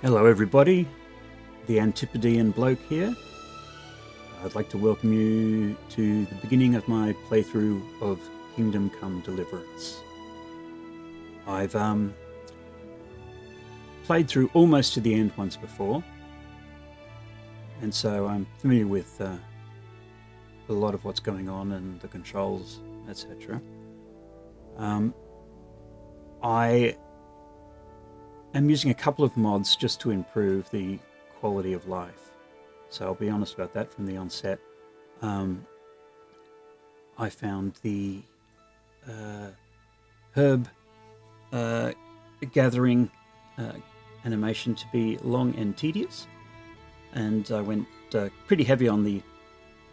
Hello everybody, the Antipodean bloke here. I'd like to welcome you to the beginning of my playthrough of Kingdom Come Deliverance. I've played through almost to the end once before, and so I'm familiar with a lot of what's going on and the controls, etc. I am using a couple of mods just to improve the quality of life. So I'll be honest about that from the onset. I found the herb gathering animation to be long and tedious, and I went pretty heavy on the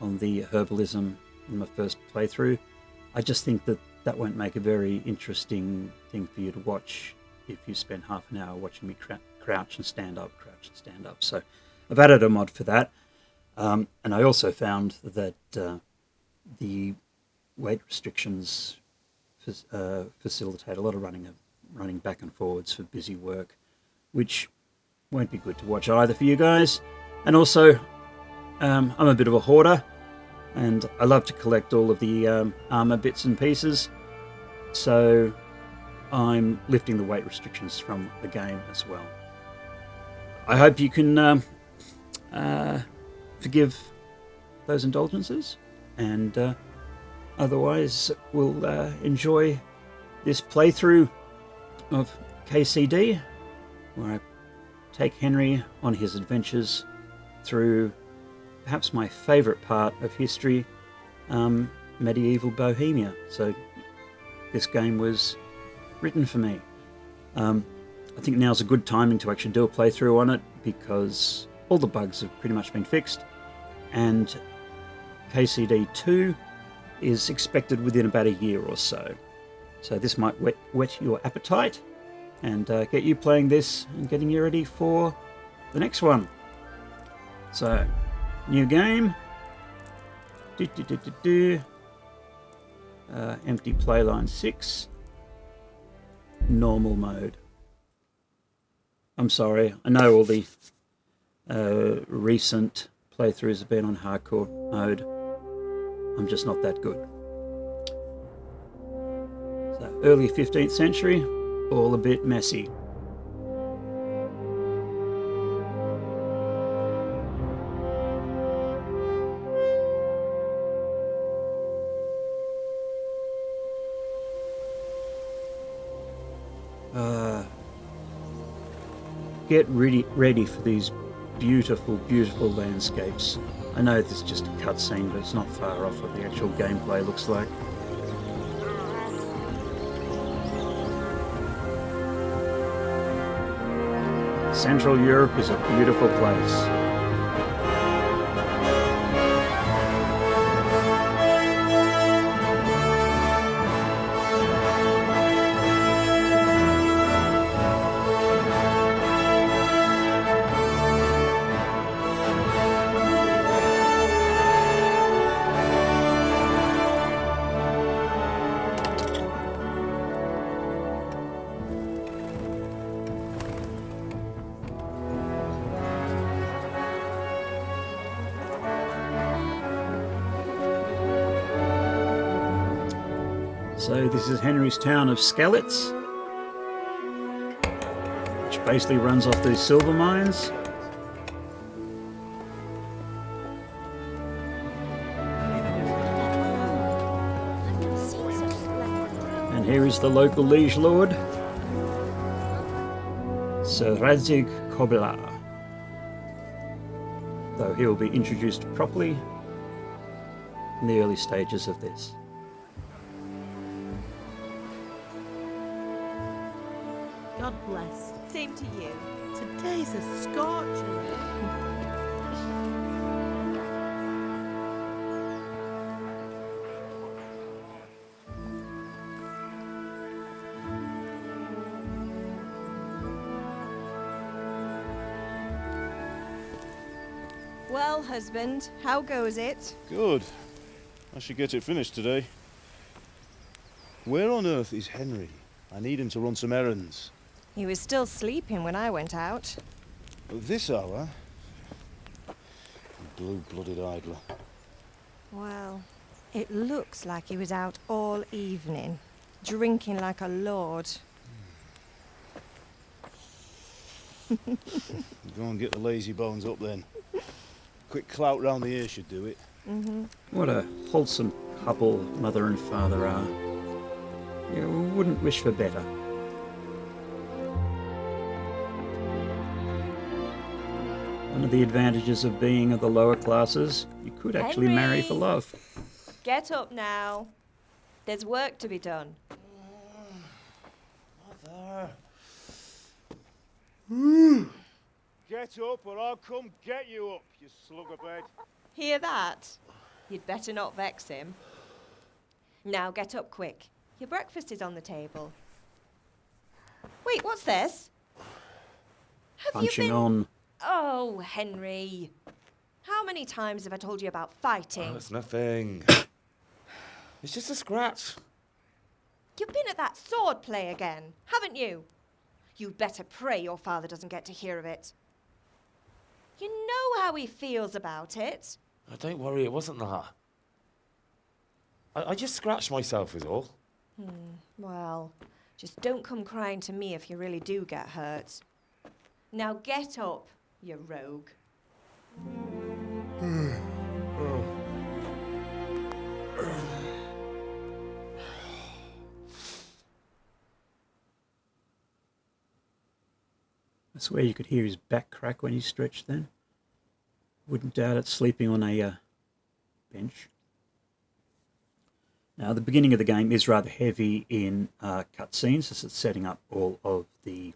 herbalism in my first playthrough. I just think that won't make a very interesting thing for you to watch if you spend half an hour watching me crouch and stand up. So I've added a mod for that. And I also found that the weight restrictions facilitate a lot of running back and forwards for busy work, which won't be good to watch either for you guys. And also, I'm a bit of a hoarder, and I love to collect all of the armor bits and pieces, so I'm lifting the weight restrictions from the game as well. I hope you can forgive those indulgences, and otherwise we'll enjoy this playthrough of KCD, where I take Henry on his adventures through perhaps my favourite part of history, medieval Bohemia. So this game was written for me. I think now's a good timing to actually do a playthrough on it, because all the bugs have pretty much been fixed, and KCD 2 is expected within about a year or so. So this might whet your appetite and get you playing this and getting you ready for the next one. So, new game. Empty playline 6. Normal mode. I'm sorry, I know all the recent playthroughs have been on hardcore mode. I'm just not that good. So, early 15th century, all a bit messy. Get ready for these beautiful, beautiful landscapes. I know this is just a cutscene, but it's not far off what the actual gameplay looks like. Central Europe is a beautiful place. So this is Henry's town of Skalitz, which basically runs off these silver mines. And here is the local liege lord, Sir Radzig Kobyla, though he will be introduced properly in the early stages of this. God bless. Same to you. Today's a scorcher. Well, husband, how goes it? Good. I should get it finished today. Where on earth is Henry? I need him to run some errands. He was still sleeping when I went out. At this hour? Blue-blooded idler. Well, it looks like he was out all evening, drinking like a lord. Go and get the lazy bones up then. Quick clout round the ear should do it. What a wholesome couple mother and father are. You wouldn't wish for better. One of the advantages of being of the lower classes, you could actually marry for love. Get up now. There's work to be done. Mother. Get up or I'll come get you up, you slugabed. Hear that? You'd better not vex him. Now get up quick. Your breakfast is on the table. Wait, what's this? Have Punching you been... on. Oh, Henry. How many times have I told you about fighting? Oh, it's nothing. It's just a scratch. You've been at that sword play again, haven't you? You'd better pray your father doesn't get to hear of it. You know how he feels about it. Oh, don't worry, it wasn't that. I just scratched myself is all. Well, just don't come crying to me if you really do get hurt. Now get up, you rogue. I swear you could hear his back crack when he stretched then. Wouldn't doubt it, sleeping on a bench. Now, the beginning of the game is rather heavy in cutscenes, as it's setting up all of the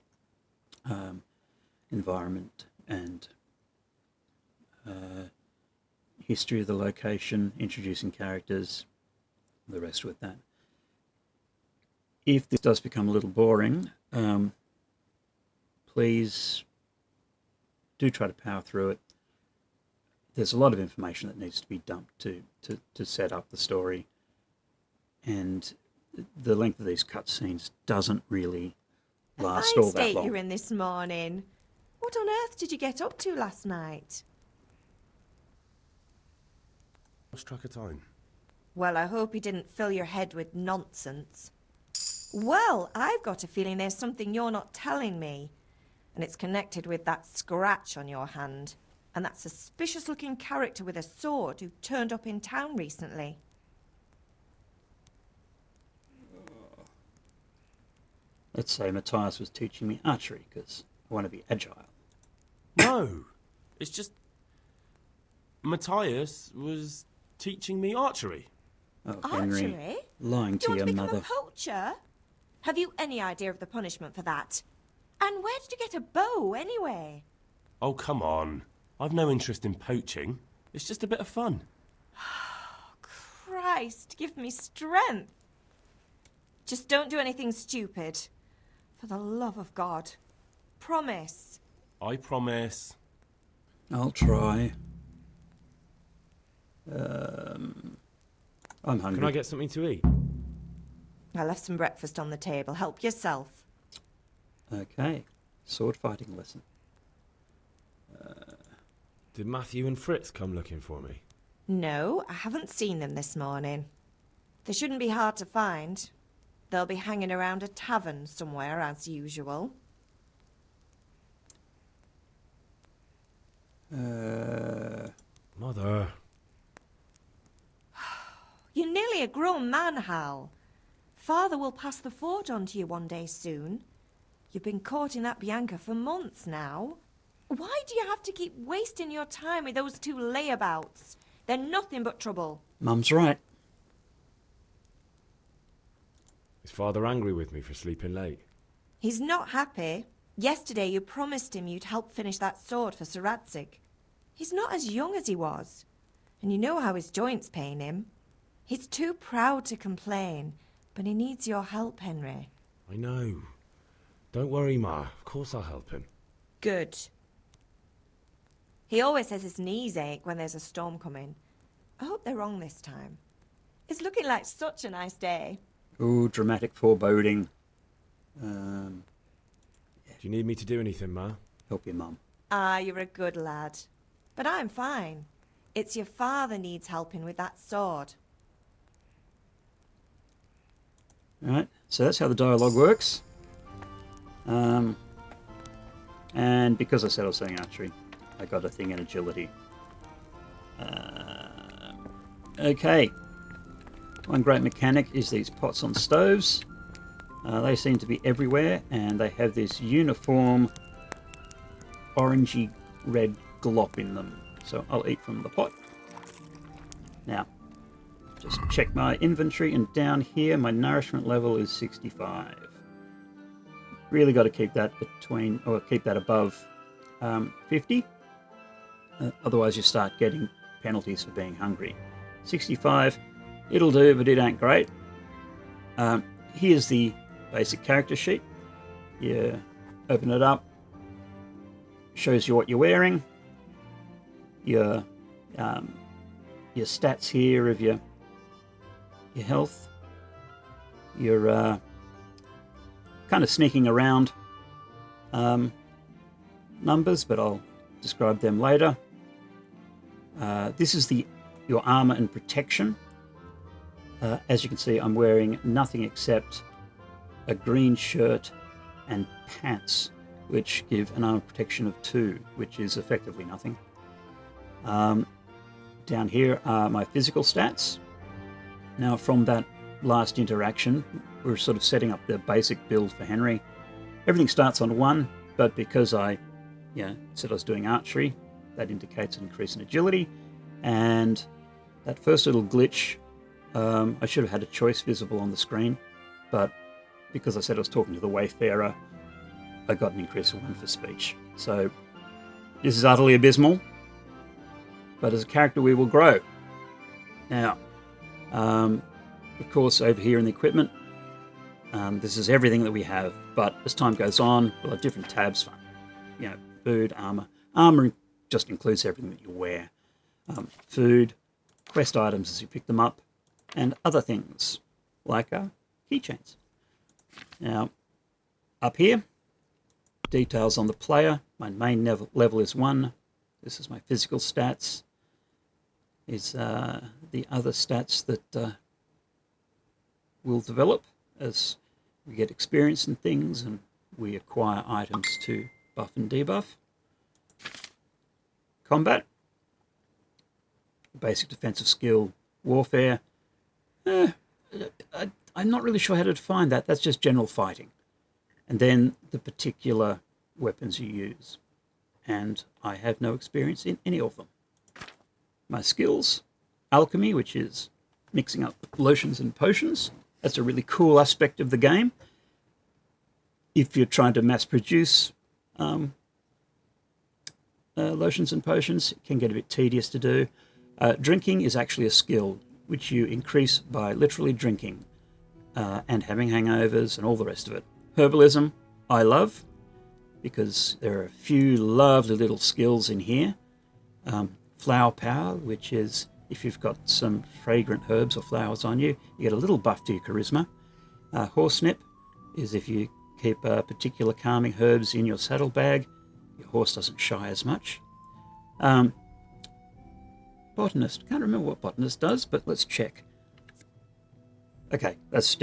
environment and history of the location, introducing characters, the rest with that. If this does become a little boring, please do try to power through it. There's a lot of information that needs to be dumped to set up the story, and the length of these cutscenes doesn't really last all that state long. you're in this morning. What on earth did you get up to last night? Lost track of time. Well, I hope he didn't fill your head with nonsense. Well, I've got a feeling there's something you're not telling me, and it's connected with that scratch on your hand and that suspicious-looking character with a sword who turned up in town recently. Let's say Matthias was teaching me archery because I want to be agile. No, it's just Matthias was teaching me archery. Oh, Henry, Archery? lying Do you to want your to become mother. a poacher? Have you any idea of the punishment for that? And where did you get a bow, anyway? Oh, come on. I've no interest in poaching. It's just a bit of fun. Christ, give me strength. Just don't do anything stupid. For the love of God. Promise. I promise. I'll try. I'm hungry. Can I get something to eat? I left some breakfast on the table. Help yourself. Okay, sword fighting lesson. Did Matthew and Fritz come looking for me? No, I haven't seen them this morning. They shouldn't be hard to find. They'll be hanging around a tavern somewhere, as usual. Mother. You're nearly a grown man, Hal. Father will pass the forge on to you one day soon. You've been courting that Bianca for months now. Why do you have to keep wasting your time with those two layabouts? They're nothing but trouble. Mum's right. Is Father angry with me for sleeping late? He's not happy. Yesterday you promised him you'd help finish that sword for Sir Radzig. He's not as young as he was. And you know how his joints pain him. He's too proud to complain, but he needs your help, Henry. I know. Don't worry, Ma. Of course I'll help him. Good. He always says his knees ache when there's a storm coming. I hope they're wrong this time. It's looking like such a nice day. Ooh, dramatic foreboding. Do you need me to do anything, Ma? Help your mum. Ah, you're a good lad. But I'm fine. It's your father needs helping with that sword. Alright, so that's how the dialogue works. And because I said I was saying archery, I got a thing in agility. Okay. One great mechanic is these pots on stoves. They seem to be everywhere, and they have this uniform orangey red glop in them. So I'll eat from the pot. Now, just check my inventory, and down here my nourishment level is 65. Really got to keep that keep that above 50. Otherwise you start getting penalties for being hungry. 65, it'll do, but it ain't great. Here's the basic character sheet. You open it up, shows you what you're wearing, your stats here of your health, your kind of sneaking around numbers, but I'll describe them later. This is your armor and protection. As you can see, I'm wearing nothing except a green shirt and pants, which give an armor protection of 2, which is effectively nothing. Down here are my physical stats. Now, from that last interaction, we're sort of setting up the basic build for Henry. Everything starts on 1, but because I said I was doing archery, that indicates an increase in agility. And that first little glitch, I should have had a choice visible on the screen, but because I said I was talking to the Wayfarer, I got an increase of 1 for speech. So this is utterly abysmal, but as a character we will grow. Now, of course, over here in the equipment, this is everything that we have, but as time goes on, we'll have different tabs for, food, armor. Armor just includes everything that you wear. Food, quest items as you pick them up, and other things like keychains. Now, up here, details on the player. My main level is 1. This is my physical stats. Is the other stats that will develop as we get experience in things and we acquire items to buff and debuff. Combat. Basic defensive skill. Warfare. I'm not really sure how to define that. That's just general fighting. And then the particular weapons you use. And I have no experience in any of them. My skills. Alchemy, which is mixing up lotions and potions. That's a really cool aspect of the game. If you're trying to mass produce lotions and potions, it can get a bit tedious to do. Drinking is actually a skill which you increase by literally drinking and having hangovers and all the rest of it. Herbalism, I love, because there are a few lovely little skills in here. Flower power, which is if you've got some fragrant herbs or flowers on you, you get a little buff to your charisma. Horsnip is if you keep particular calming herbs in your saddlebag, your horse doesn't shy as much. Botanist, can't remember what botanist does, but let's check. Okay, that's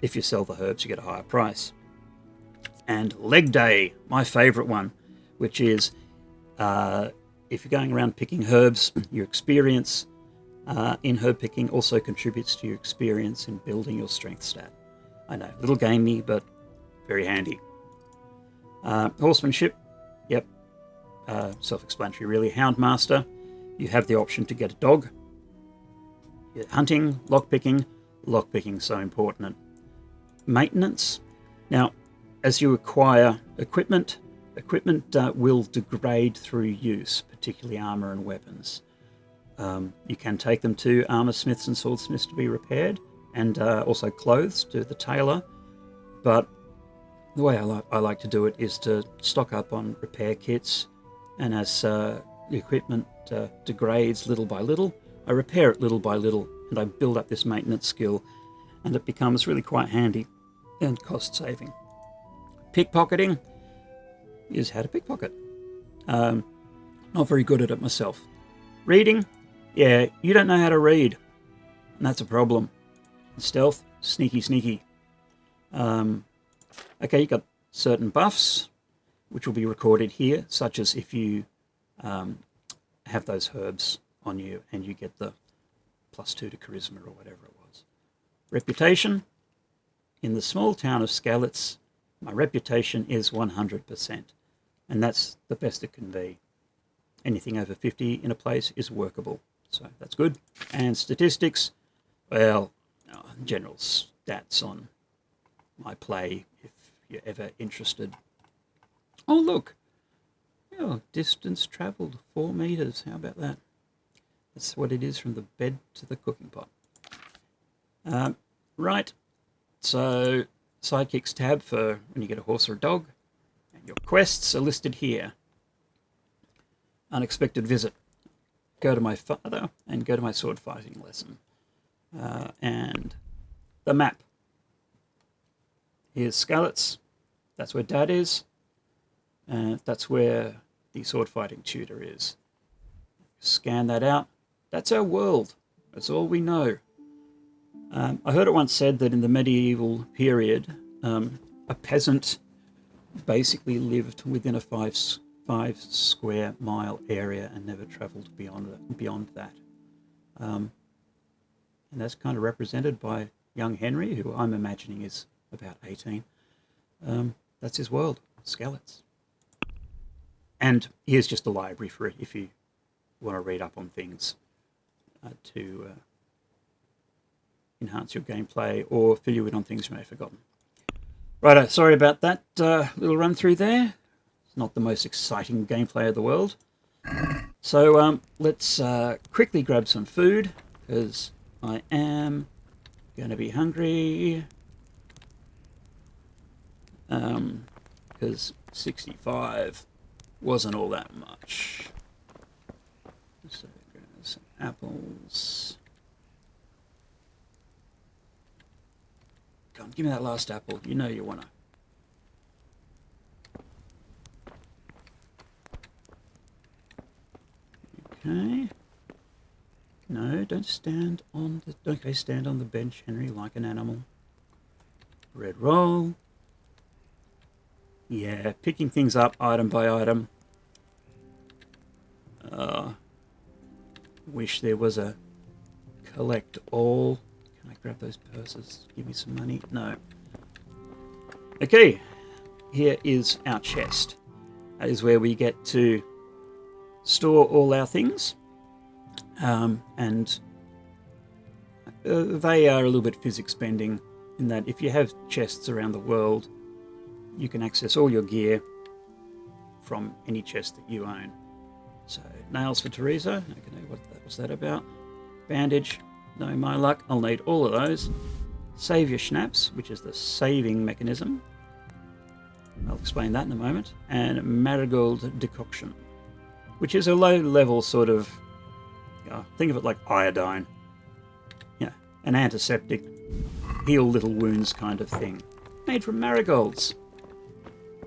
if you sell the herbs, you get a higher price. And leg day, my favourite one, which is if you're going around picking herbs, your experience in herb picking also contributes to your experience in building your strength stat. I know, little gamey, but very handy. Horsemanship, yep, self-explanatory really. Houndmaster, you have the option to get a dog. Hunting, lockpicking so important. Maintenance, now as you acquire equipment will degrade through use, particularly armor and weapons. You can take them to armor smiths and swordsmiths to be repaired, and also clothes to the tailor, but the way I like to do it is to stock up on repair kits, and as the equipment degrades little by little, I repair it little by little, and I build up this maintenance skill, and it becomes really quite handy and cost saving. Pickpocketing is how to pickpocket. Not very good at it myself. Reading? Yeah, you don't know how to read. And that's a problem. Stealth? Sneaky, sneaky. Okay, you got certain buffs, which will be recorded here, such as if you have those herbs on you and you get the +2 to charisma or whatever it was. Reputation? In the small town of Skalitz, my reputation is 100%, and that's the best it can be. Anything over 50 in a place is workable, so that's good. And statistics, well, general stats on my play, if you're ever interested. Oh, look. Oh, distance travelled, 4 meters. How about that? That's what it is from the bed to the cooking pot. Right. So, sidekicks tab for when you get a horse or a dog. And your quests are listed here. Unexpected visit. Go to my father and go to my sword fighting lesson. And the map. Here's Skalitz. That's where Dad is. That's where the sword fighting tutor is. Scan that out. That's our world. That's all we know. I heard it once said that in the medieval period, a peasant basically lived within a 5 square mile area and never travelled beyond that. And that's kind of represented by young Henry, who I'm imagining is about 18. That's his world, Skalitz. And here's just a library for it if you want to read up on things to enhance your gameplay or fill you in on things you may have forgotten. Righto, sorry about that little run through there. It's not the most exciting gameplay of the world. So let's quickly grab some food, because I am going to be hungry. Because 65 wasn't all that much. So some apples. Come on, give me that last apple. You know you want to. Okay. No, don't stand on the. Okay, stand on the bench, Henry, like an animal. Red roll. Yeah, picking things up item by item. Wish there was a collect all. Can I grab those purses? Give me some money? No. Okay, here is our chest. That is where we get to store all our things. And they are a little bit physics bending in that if you have chests around the world, you can access all your gear from any chest that you own. So, nails for Teresa. Okay, what was that about? Bandage. No, my luck. I'll need all of those. Save your schnapps, which is the saving mechanism. I'll explain that in a moment. And marigold decoction, which is a low-level sort of, think of it like iodine. Yeah, an antiseptic, heal little wounds kind of thing. Made from marigolds.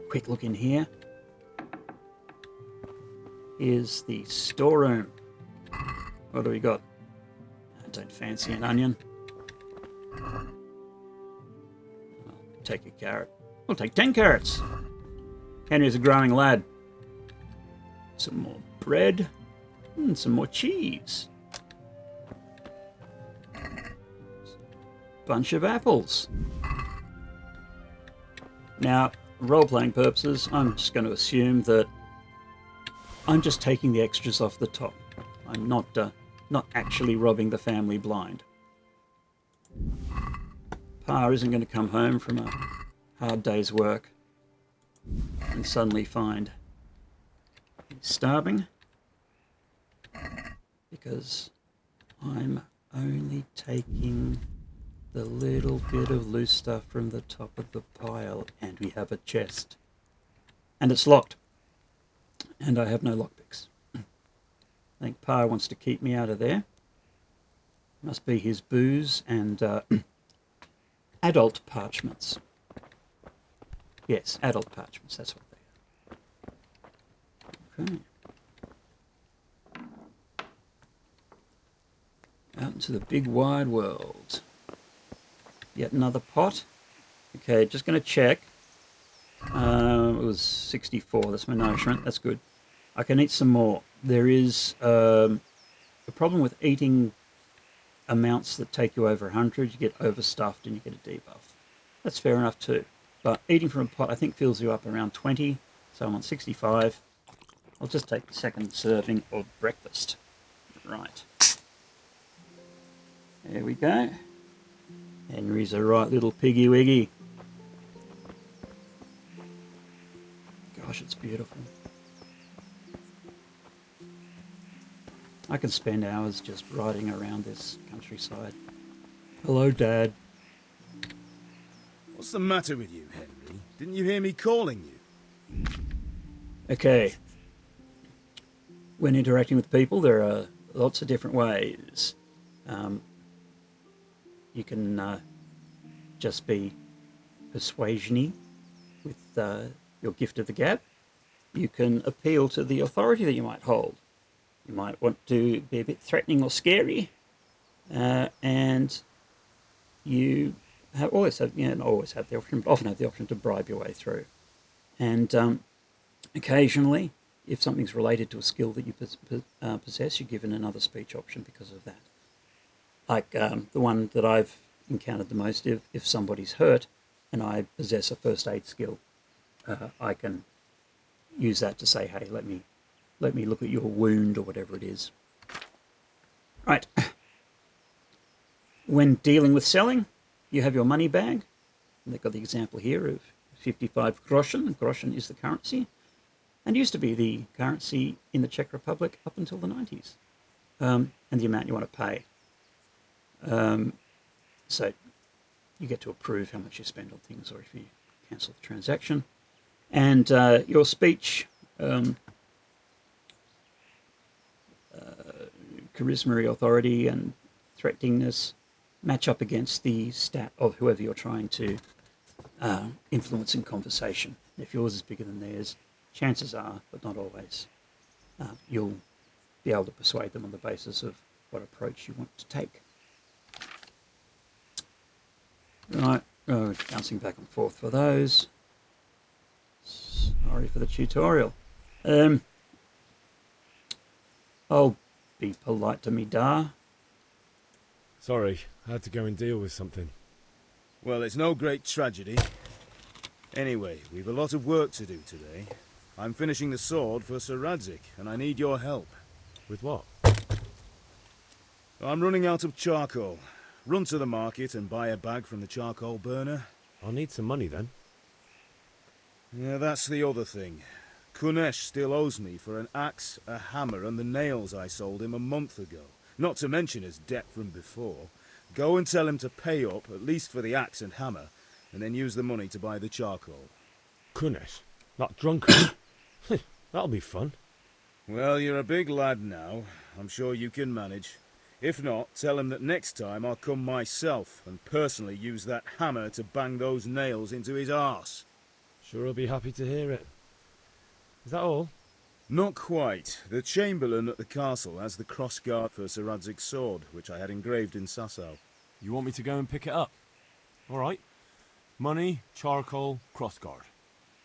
Quick look in here. Here's the storeroom. What do we got? I don't fancy an onion. I'll take a carrot. We'll take 10 carrots. Henry's a growing lad. Some more bread. And some more cheese. Bunch of apples. Now, role-playing purposes, I'm just going to assume that I'm just taking the extras off the top. I'm not actually robbing the family blind. Pa isn't going to come home from a hard day's work and suddenly find he's starving, because I'm only taking the little bit of loose stuff from the top of the pile, and we have a chest. And it's locked. And I have no lockpicks. I think Pa wants to keep me out of there. Must be his booze and adult parchments. Yes, adult parchments, that's what they are. Okay. Out into the big wide world. Yet another pot. Okay, just going to check. It was 64. That's my nourishment. That's good. I can eat some more. There is a problem with eating amounts that take you over 100. You get overstuffed and you get a debuff. That's fair enough too. But eating from a pot, I think, fills you up around 20. So I'm on 65. I'll just take the second serving of breakfast. Right. There we go. Henry's a right little piggy wiggy. Gosh, it's beautiful. I can spend hours just riding around this countryside. Hello, Dad. What's the matter with you, Henry? Didn't you hear me calling you? Okay. When interacting with people, there are lots of different ways. You can just be persuasiony with your gift of the gab. You can appeal to the authority that you might hold. You might want to be a bit threatening or scary, and you often have the option to bribe your way through. And occasionally, if something's related to a skill that you possess, you're given another speech option because of that. Like the one that I've encountered the most, if somebody's hurt and I possess a first aid skill, I can use that to say, hey, let me look at your wound or whatever it is. Right. When dealing with selling, you have your money bag. And they've got the example here of 55 groschen. Groschen is the currency. And used to be the currency in the Czech Republic up until the 90s. And the amount you want to pay. So you get to approve how much you spend on things or if you cancel the transaction. And your speech, charisma, authority, and threateningness match up against the stat of whoever you're trying to influence in conversation. If yours is bigger than theirs, chances are, but not always, you'll be able to persuade them on the basis of what approach you want to take. Right, bouncing back and forth for those. Sorry for the tutorial. I'll be polite to me, da. Sorry, I had to go and deal with something. Well, it's no great tragedy. Anyway, we've a lot of work to do today. I'm finishing the sword for Sir Radzik, and I need your help. With what? I'm running out of charcoal. Run to the market and buy a bag from the charcoal burner. I'll need some money then. Yeah, that's the other thing. Kunesh still owes me for an axe, a hammer, and the nails I sold him a month ago. Not to mention his debt from before. Go and tell him to pay up, at least for the axe and hammer, and then use the money to buy the charcoal. Kunesh? That drunkard? That'll be fun. Well, you're a big lad now. I'm sure you can manage. If not, tell him that next time I'll come myself and personally use that hammer to bang those nails into his arse. Sure I'll be happy to hear it. Is that all? Not quite. The Chamberlain at the castle has the crossguard for Sir Radzig's sword, which I had engraved in Sasau. You want me to go and pick it up? All right. Money, charcoal, crossguard.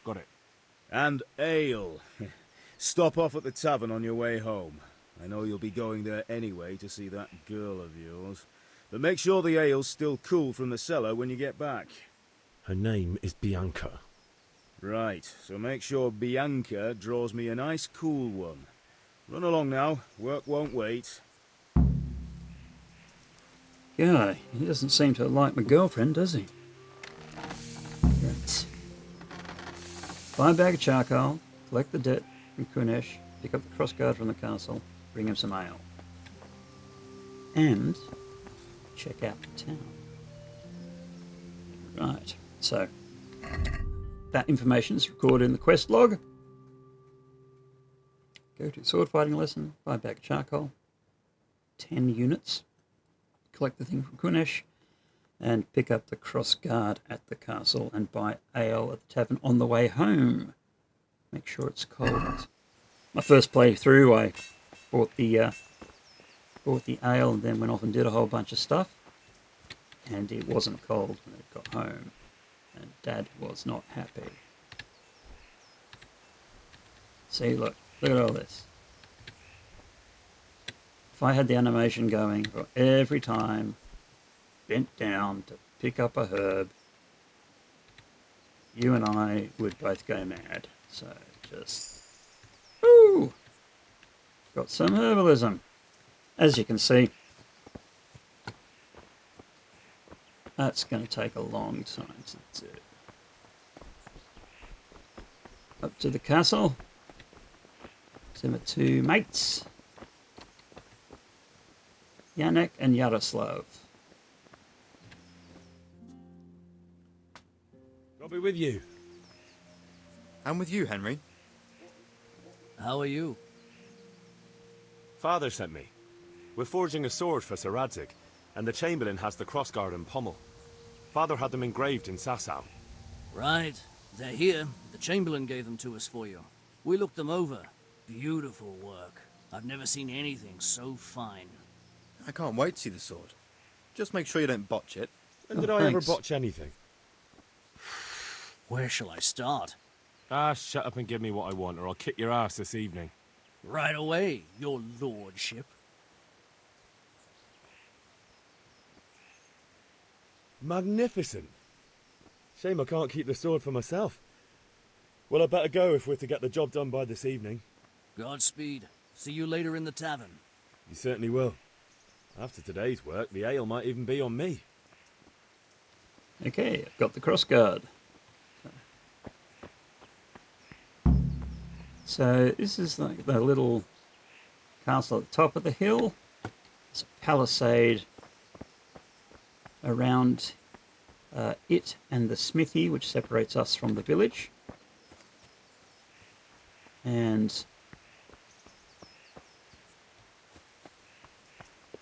Got it. And ale. Stop off at the tavern on your way home. I know you'll be going there anyway to see that girl of yours. But make sure the ale's still cool from the cellar when you get back. Her name is Bianca. Right, so make sure Bianca draws me a nice cool one. Run along now, work won't wait. Yeah, he doesn't seem to like my girlfriend, does he? Right. Buy a bag of charcoal, collect the debt from Kunesh, pick up the crossguard from the castle, bring him some ale. And check out the town. Right, so that information is recorded in the quest log. Go to sword fighting lesson, buy a bag of charcoal, 10 units, collect the thing from Kunesh, and pick up the crossguard at the castle and buy ale at the tavern on the way home. Make sure it's cold. my first playthrough, I bought the ale and then went off and did a whole bunch of stuff. And it wasn't cold when it got home. And Dad was not happy. See, look at all this. If I had the animation going for every time, bent down to pick up a herb, you and I would both go mad. So just, woo! Got some herbalism. As you can see, that's going to take a long time to do. Up to the castle. To my two mates. Yannick and Yaroslav. I'll be with you. I'm with you, Henry. How are you? Father sent me. We're forging a sword for Sir Radzig, and the Chamberlain has the crossguard and pommel. Father had them engraved in Sasau. Right. They're here. The Chamberlain gave them to us for you. We looked them over. Beautiful work. I've never seen anything so fine. I can't wait to see the sword. Just make sure you don't botch it. When did I ever botch anything? Where shall I start? Ah, shut up and give me what I want, or I'll kick your ass this evening. Right away, your lordship. Magnificent. Shame I can't keep the sword for myself. Well, I better go if we're to get the job done by this evening. Godspeed. See you later in the tavern. You certainly will. After today's work, the ale might even be on me. Okay, I've got the crossguard. So this is like the little castle at the top of the hill. It's a palisade around it and the smithy, which separates us from the village. And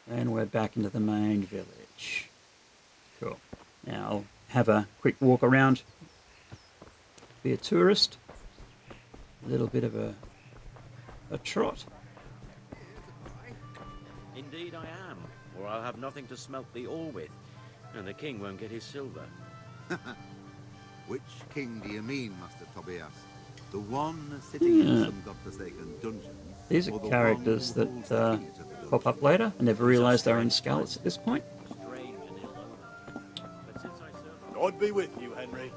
we're back into the main village. Cool. Now I'll have a quick walk around, be a tourist, a little bit of a trot. Indeed I am, or I'll have nothing to smelt the ore with, and the king won't get his silver. Which king do you mean, Master Tobias? The one sitting in some godforsaken dungeon? These are characters that pop up later. I never realised they were in Skalitz at this point. God be with you, Henry.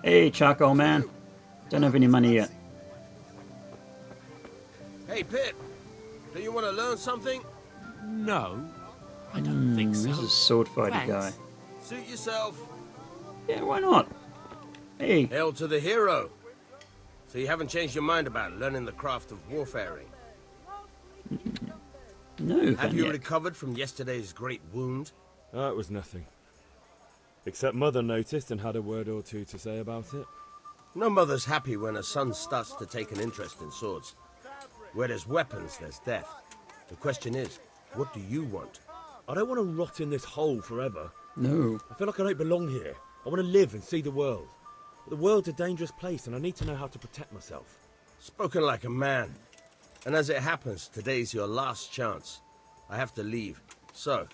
Hey, charcoal man. Don't have any money yet. Hey, Pip. Do you want to learn something? No. I don't think so. This is a sword fighter guy. Suit yourself. Yeah, why not? Hey. Hail to the hero. So you haven't changed your mind about learning the craft of warfaring? No, Have you recovered from yesterday's great wound? Oh, it was nothing. Except Mother noticed and had a word or two to say about it. No mother's happy when a son starts to take an interest in swords. Where there's weapons, there's death. The question is, what do you want? I don't want to rot in this hole forever. No. I feel like I don't belong here. I want to live and see the world. But the world's a dangerous place and I need to know how to protect myself. Spoken like a man. And as it happens, today's your last chance. I have to leave. So,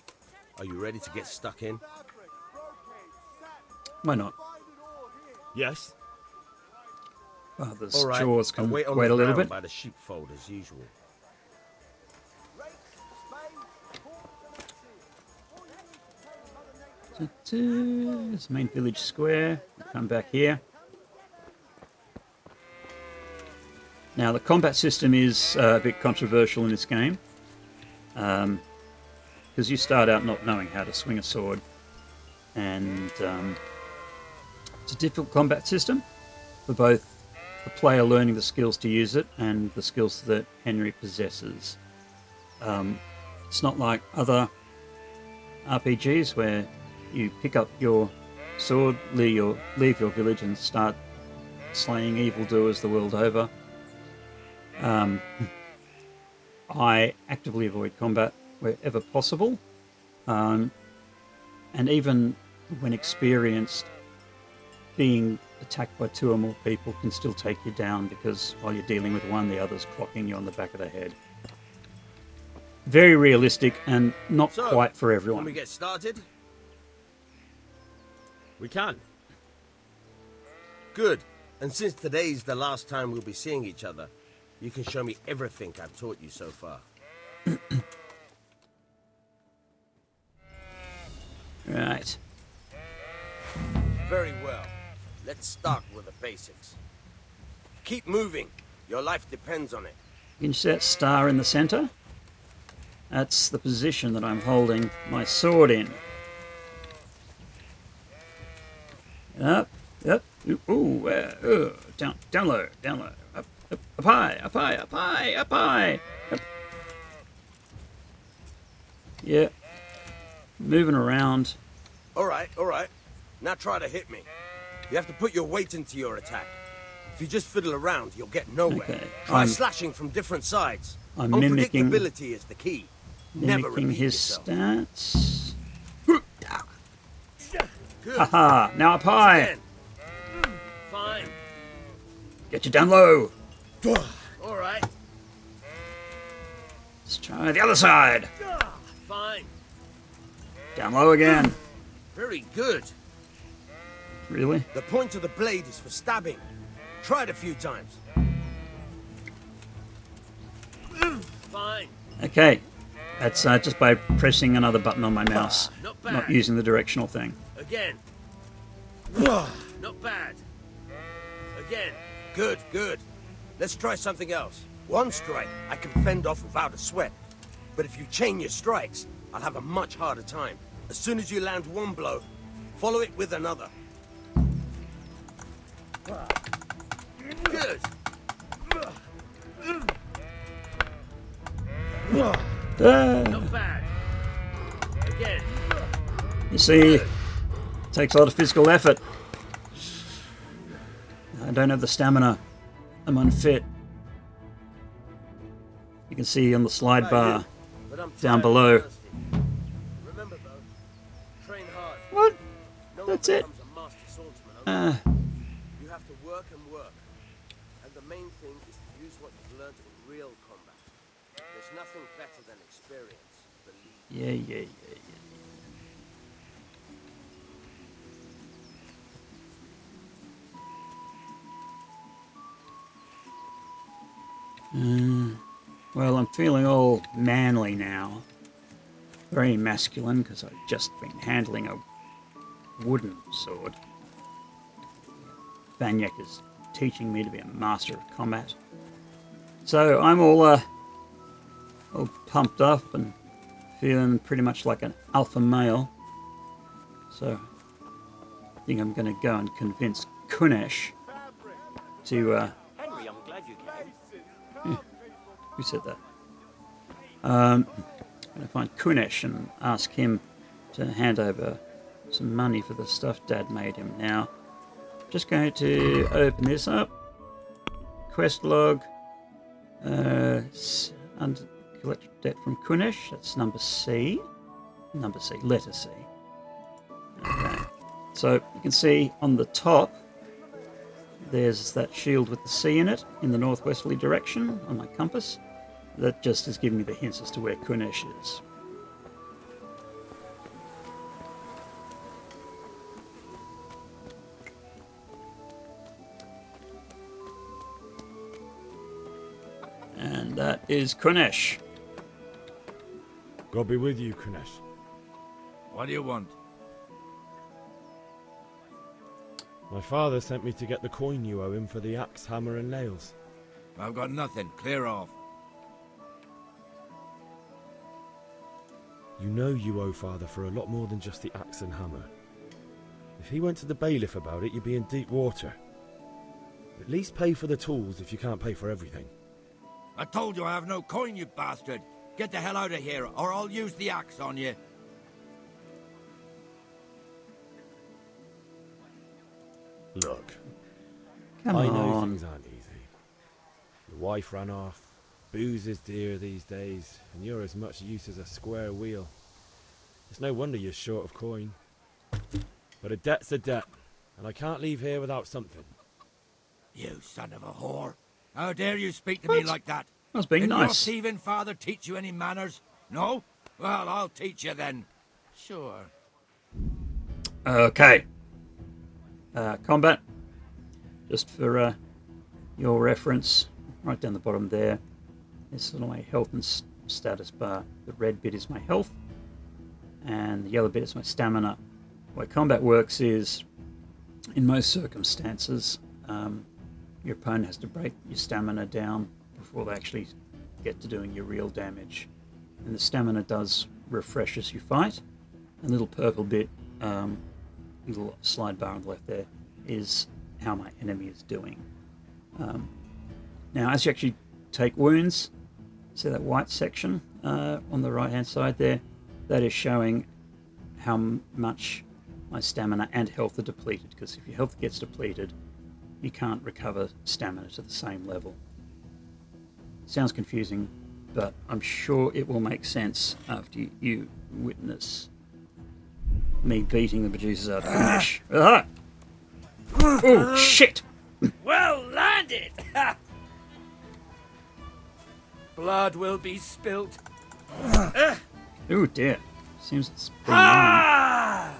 are you ready to get stuck in? Why not? Yes. Well, the All right, jaws can I'll wait on a the little ground bit. by the sheepfold as usual. This main village square. Come back here. Now the combat system is a bit controversial in this game, because you start out not knowing how to swing a sword, and it's a difficult combat system for both the player learning the skills to use it and the skills that Henry possesses. It's not like other RPGs where you pick up your sword, leave your village and start slaying evildoers the world over. I actively avoid combat wherever possible, and even when experienced, being attacked by 2 or more people can still take you down, because while you're dealing with one, the other's clocking you on the back of the head. Very realistic and not So, quite for Can everyone. we get started? We can. Good. And since today's the last time we'll be seeing each other, you can show me everything I've taught you so far. Right. Very well. Let's start with the basics. Keep moving. Your life depends on it. You can see that star in the center? That's the position that I'm holding my sword in. Up, up, ooh, down low, up high, up high, up high, up high. Up. Yeah. Moving around. All right. Now try to hit me. You have to put your weight into your attack. If you just fiddle around, you'll get nowhere. Okay. Try slashing from different sides. I'm mimicking. Unpredictability is the key. Never Mimicking repeat his yourself. stats. Good. Haha, now up high. Again. Fine. Get you down low. All right. Let's try the other side. Fine. Down low again. Very good. Really? The point of the blade is for stabbing. Try it a few times. Fine. Okay. That's just by pressing another button on my mouse. Not bad. Not using the directional thing. Again. Not bad. Again. Good. Let's try something else. One strike I can fend off without a sweat. But if you chain your strikes, I'll have a much harder time. As soon as you land one blow, follow it with another. Good. Not bad. Again. You see, it takes a lot of physical effort. I don't have the stamina. I'm unfit. You can see on the slide bar down below. Remember though, train hard. What? No That's one it. becomes a master swordsman. You have to work and work. And the main thing is to use what you've learned in real combat. There's nothing better than experience, believe me. Yeah. Well, I'm feeling all manly now. Very masculine, because I've just been handling a wooden sword. Banyak is teaching me to be a master of combat. So I'm all pumped up and feeling pretty much like an alpha male. So I think I'm going to go and convince Kunesh to... Henry, I'm glad you came. Who said that? I'm going to find Kunesh and ask him to hand over some money for the stuff Dad made him. Now, just going to open this up. Quest log. Under collected debt from Kunesh. That's number C. Letter C. Okay. So you can see on the top, there's that shield with the C in it in the northwesterly direction on my compass. That just is giving me the hints as to where Kunesh is. And that is Kunesh. God be with you, Kunesh. What do you want? My father sent me to get the coin you owe him for the axe, hammer, and nails. I've got nothing. Clear off. You know you owe father for a lot more than just the axe and hammer. If he went to the bailiff about it, you'd be in deep water. At least pay for the tools if you can't pay for everything. I told you I have no coin, you bastard. Get the hell out of here, or I'll use the axe on you. Look, Come I know on. things aren't easy. Your wife ran off, booze is dear these days, and you're as much use as a square wheel. It's no wonder you're short of coin. But a debt's a debt, and I can't leave here without something. You son of a whore. How dare you speak to me like that? I was being Did nice. your thieving father teach you any manners? No? Well, I'll teach you then. Sure. Okay. Combat. Just for your reference, right down the bottom there. This is my health and status bar. The red bit is my health, and the yellow bit is my stamina. The way combat works is, in most circumstances, your opponent has to break your stamina down before they actually get to doing your real damage. And the stamina does refresh as you fight. A little purple bit, little slide bar on the left there, is how my enemy is doing. Now, as you actually take wounds, see that white section on the right hand side there? That is showing how much my stamina and health are depleted, because if your health gets depleted, you can't recover stamina to the same level. Sounds confusing, but I'm sure it will make sense after you witness me beating the bejesus out of Kunesh. Oh, shit! Well landed! Blood will be spilt. Oh dear. Seems it's been mine.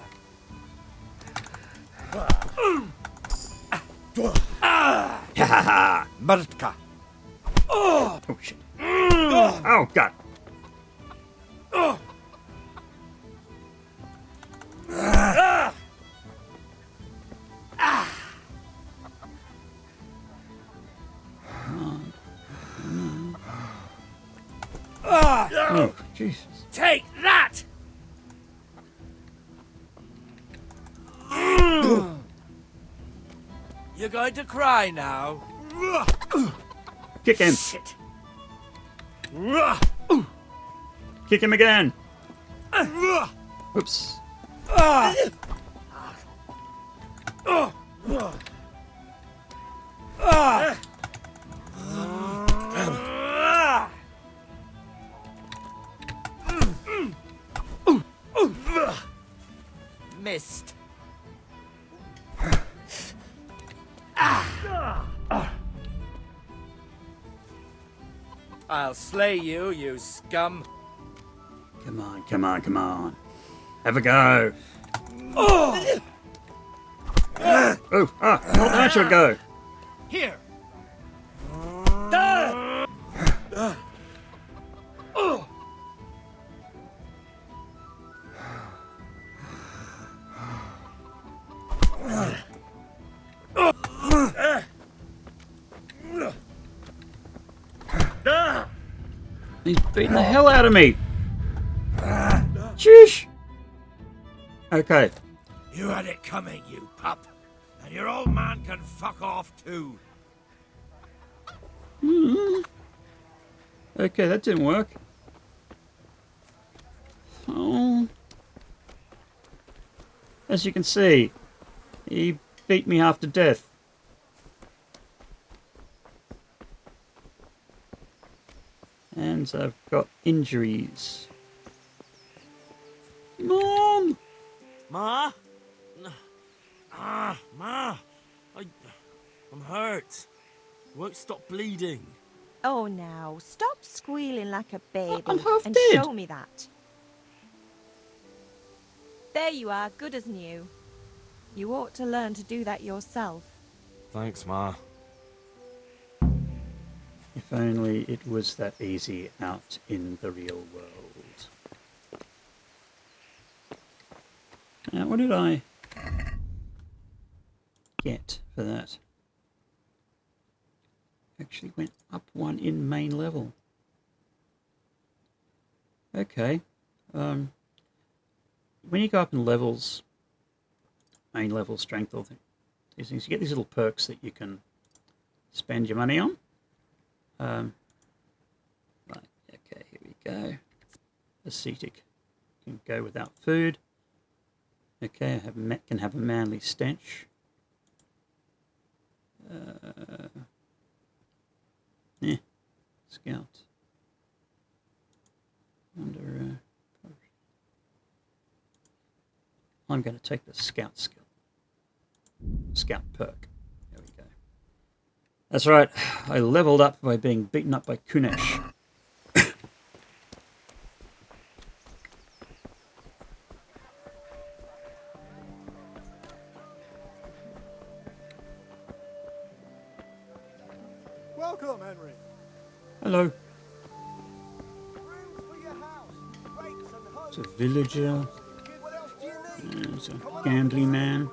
Martka. Oh shit. Oh god. Oh, Jesus. Take that! You're going to cry now. Kick him. Shit. Kick him again. Oops. Missed. I'll slay you, you scum. Come on, come on, come on. Have a go. Oh! Not that should go. Here. He's beating the hell out of me. Sheesh. Okay. You had it coming, you pup. And your old man can fuck off too. Okay, that didn't work. Oh. As you can see, he beat me half to death. And I've got injuries. Mom! Ma? Ma! I'm hurt. Won't stop bleeding. Oh, now, stop squealing like a baby I'm half and dead. show me that. There you are, good as new. You ought to learn to do that yourself. Thanks, Ma. If only it was that easy out in the real world. Now, what did I get for that? Actually went up one in main level. Okay. When you go up in levels, main level, strength, all these things, you get these little perks that you can spend your money on. Right, okay, here we go. Ascetic can go without food. Okay, I can have a manly stench. Scout. Under. I'm going to take the scout skill. scout perk. There we go. That's right. I leveled up by being beaten up by Kunesh. Welcome, Henry. Hello. Room for your house. Rakes and hoes. It's a villager. What else do you need? There's a gambling man.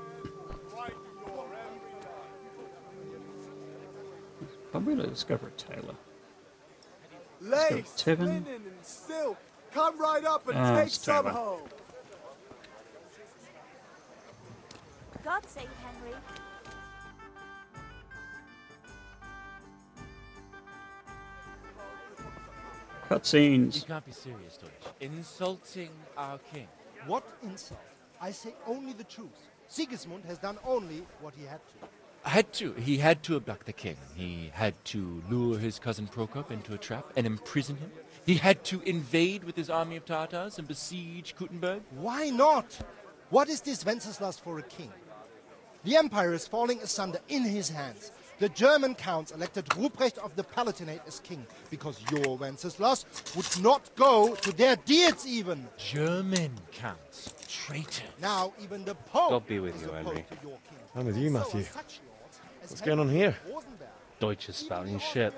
Probably to discover a tailor. Lace, tavern. linen, and silk. Come right up and Ah, take it's some tavern. home. God save Henry. Cutscenes. You can't be serious, Deutsch. Insulting our king. What insult? I say only the truth. Sigismund has done only what he had to. He had to abduct the king. He had to lure his cousin Prokop into a trap and imprison him. He had to invade with his army of Tartars and besiege Kuttenberg. Why not? What is this Wenceslas for a king? The empire is falling asunder in his hands. The German counts elected Ruprecht of the Palatinate as king because your Wenceslas would not go to their deeds even. German counts. Traitor. Now even the Pope God be with is you, opposed Henry. to your king. I'm with you, Matthew. So are such lords as What's going on here? Rosenberg, Deutsch is spouting shit.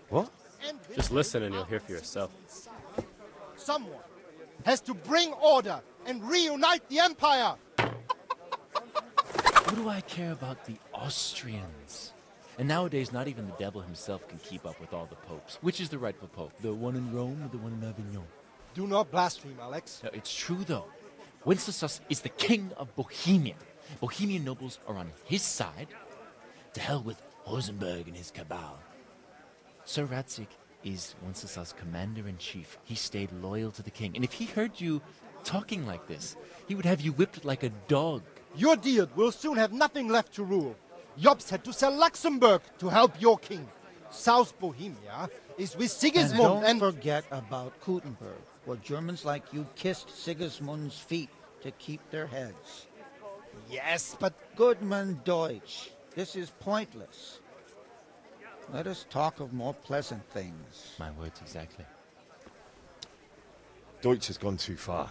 What? and Just listen and you'll hear for yourself. Someone has to bring order and reunite the empire. What do I care about the Austrians? And nowadays, not even the devil himself can keep up with all the popes. Which is the rightful pope? The one in Rome or the one in Avignon? Do not blaspheme, Alex. No, it's true, though. Wenceslas is the king of Bohemia. Bohemian nobles are on his side. To hell with Rosenberg and his cabal. Sir Radzik is Wenceslas' commander-in-chief. He stayed loyal to the king. And if he heard you talking like this, he would have you whipped like a dog. Your deed will soon have nothing left to rule. Jobst had to sell Luxembourg to help your king. South Bohemia is with Sigismund and don't forget about Kuttenberg, where Germans like you kissed Sigismund's feet to keep their heads. Yes, but... Goodman Deutsch, this is pointless. Let us talk of more pleasant things. My words exactly. Deutsch has gone too far.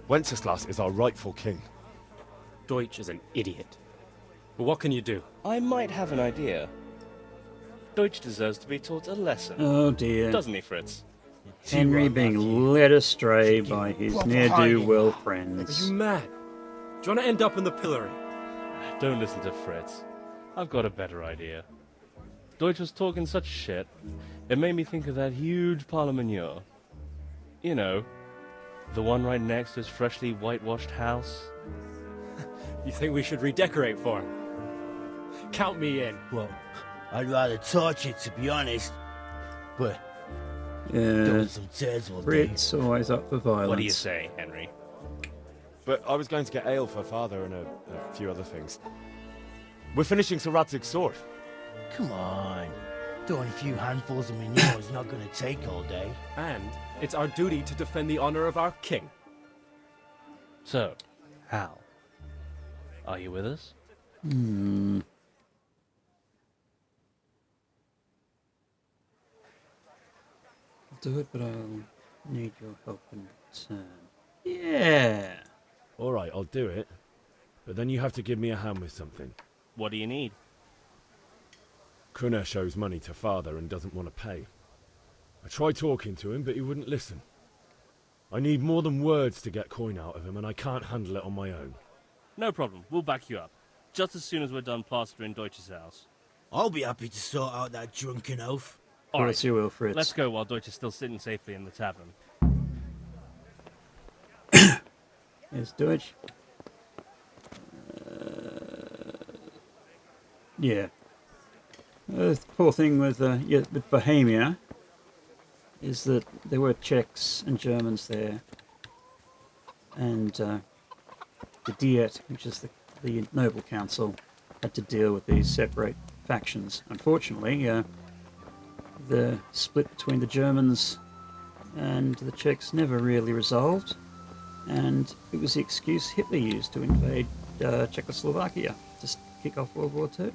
Wenceslas is our rightful king. Deutsch is an idiot. But what can you do? I might have an idea. Deutsch deserves to be taught a lesson. Oh dear. Doesn't he, Fritz? Henry being led astray by his ne'er-do-well friends. Are you mad? Do you want to end up in the pillory? Don't listen to Fritz. I've got a better idea. Deutsch was talking such shit, it made me think of that huge parliament. You know, the one right next to his freshly whitewashed house. You think we should redecorate for him? Count me in. Well, I'd rather torch it, to be honest. But Yeah, some tears will do. Fritz always up for violence. What do you say, Henry? But I was going to get ale for father and a few other things. We're finishing Sir Radzig's sword. Come on. Doing a few handfuls of manure is not going to take all day. And it's our duty to defend the honor of our king. So, Hal, are you with us? Hmm. I'll do it, but I'll need your help in return. Yeah. All right, I'll do it. But then you have to give me a hand with something. What do you need? Kunesh owes money to father and doesn't want to pay. I tried talking to him, but he wouldn't listen. I need more than words to get coin out of him, and I can't handle it on my own. No problem. We'll back you up. Just as soon as we're done plastering Deutsch's house. I'll be happy to sort out that drunken oaf. All Course you will, Fritz. Let's go while Deutsch is still sitting safely in the tavern. There's Deutsch. Yeah. The poor thing with Bohemia is that there were Czechs and Germans there, and the Diet, which is the noble council, had to deal with these separate factions. Unfortunately, the split between the Germans and the Czechs never really resolved, and it was the excuse Hitler used to invade Czechoslovakia. Just kick off World War II.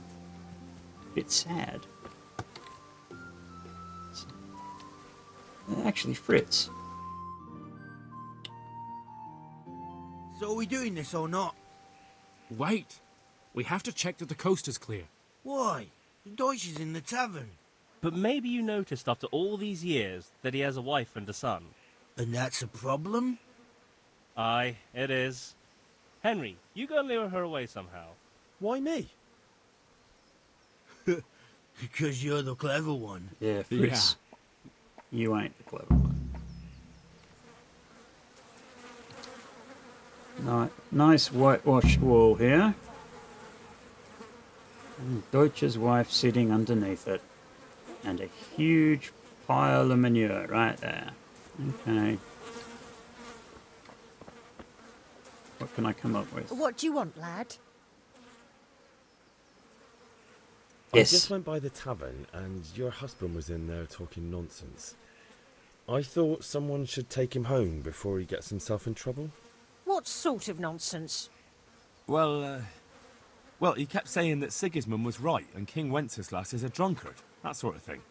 Bit sad. Actually, Fritz. So are we doing this or not? Wait. We have to check that the coast is clear. Why? The Deutsch is in the tavern. But maybe you noticed after all these years that he has a wife and a son. And that's a problem? Aye, it is. Henry, you go and lure her away somehow. Why me? Because you're the clever one. Yeah, Fritz. You ain't the clever one. Nice whitewashed wall here. And Deutsch's wife sitting underneath it. And a huge pile of manure right there. Okay. What can I come up with? What do you want, lad? Yes. I just went by the tavern and your husband was in there talking nonsense. I thought someone should take him home before he gets himself in trouble. What sort of nonsense? Well, he kept saying that Sigismund was right and King Wenceslas is a drunkard, that sort of thing.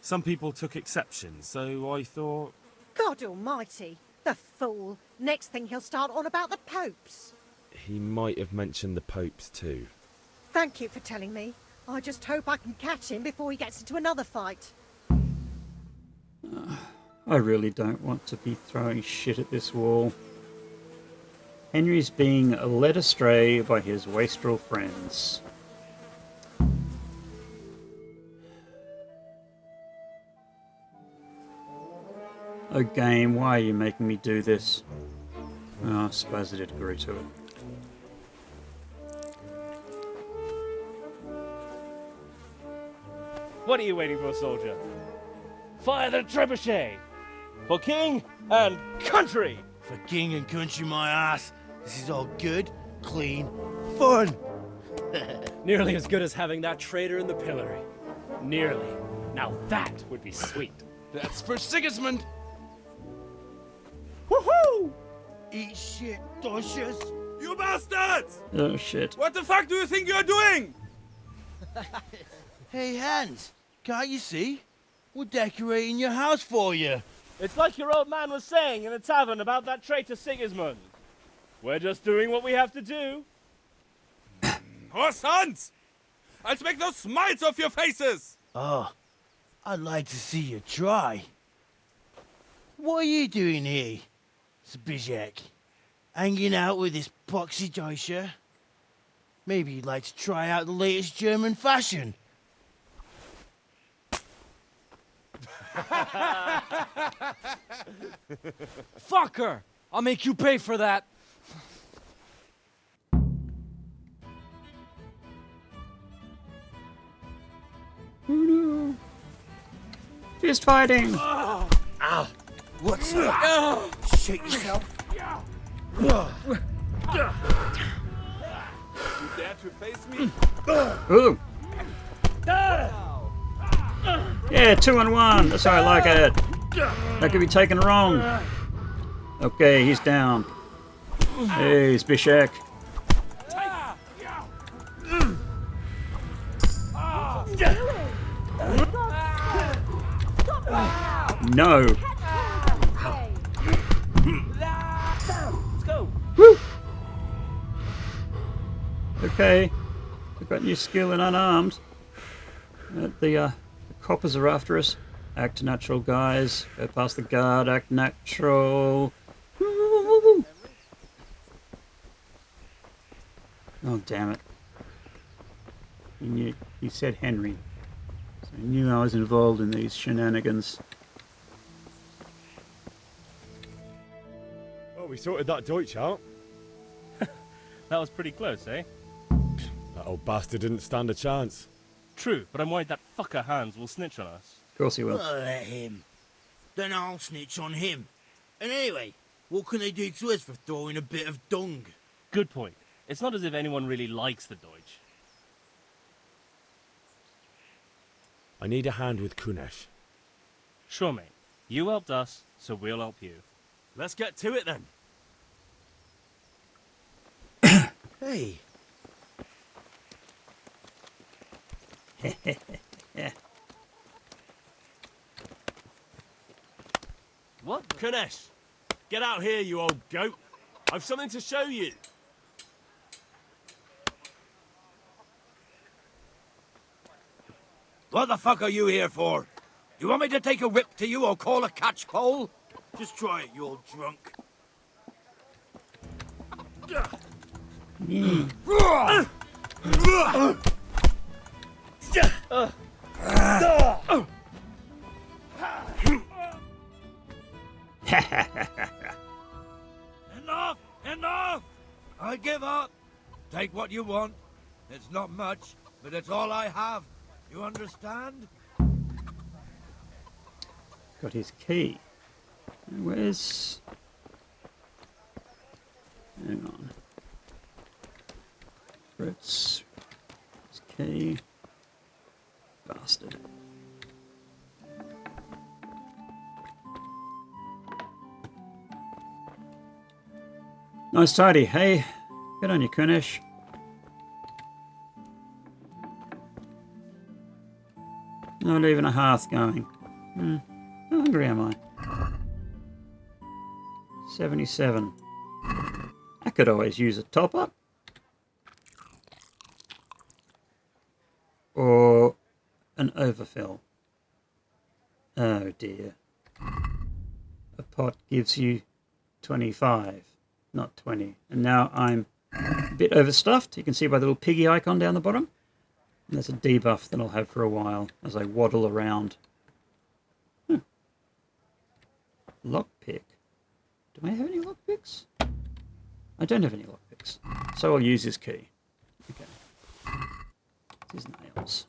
Some people took exception, so I thought... God almighty, the fool. Next thing he'll start on about the popes. He might have mentioned the popes too. Thank you for telling me. I just hope I can catch him before he gets into another fight. I really don't want to be throwing shit at this wall. Henry's being led astray by his wastrel friends. Oh game, why are you making me do this? Oh, I suppose I did agree to it. What are you waiting for, soldier? Fire the trebuchet! For king and country! For king and country, my ass. This is all good, clean, fun. Nearly as good as having that traitor in the pillory. Nearly. Now that would be sweet. That's for Sigismund! Woohoo! Eat shit, Deutsches. You bastards! Oh shit. What the fuck do you think you're doing? Hey, Hans, can't you see? We're decorating your house for you. It's like your old man was saying in the tavern about that traitor Sigismund. We're just doing what we have to do. Horse Hans! I'll make those smiles off your faces! Oh, I'd like to see you try. What are you doing here, Zbigniew? Hanging out with this poxy Deutscher? Maybe you'd like to try out the latest German fashion. Fuck her! I'll make you pay for that. Oh no. Fist fighting! Ow! What's that? Shake yourself. You dare to face me? Ooh! Yeah, 2-on-1. That's how I like it. That could be taken wrong. Okay, he's down. Hey, Zbigniew. No. Let's go. Woo. Okay. We've got new skill in unarmed. The coppers are after us. Act natural, guys. Go past the guard. Act natural. Oh, damn it. You said Henry. So I knew I was involved in these shenanigans. Well, we sorted that Deutsch out. That was pretty close, eh? That old bastard didn't stand a chance. True, but I'm worried that fucker Hans will snitch on us. Of course he will. Well, let him. Then I'll snitch on him. And anyway, what can they do to us for throwing a bit of dung? Good point. It's not as if anyone really likes the Deutsch. I need a hand with Kunesh. Sure, mate. You helped us, so we'll help you. Let's get to it then. Hey, Yeah. What? Kunesh, get out here, you old goat. I've something to show you. What the fuck are you here for? Do you want me to take a whip to you or call a catchpole? Just try it, you old drunk. Enough! Enough! I give up. Take what you want. It's not much, but it's all I have. You understand? Got his key. Where's... Hang on. Fritz. His key. Bastard. Nice tidy. Hey, good on you, Kunesh. Not even a hearth going. How hungry am I? 77. I could always use a top-up. Or an overfill. Oh dear. A pot gives you 25, not 20. And now I'm a bit overstuffed. You can see by the little piggy icon down the bottom. And there's a debuff that I'll have for a while as I waddle around. Lockpick. Do I have any lockpicks? I don't have any lockpicks. So I'll use his key. Okay. His nails.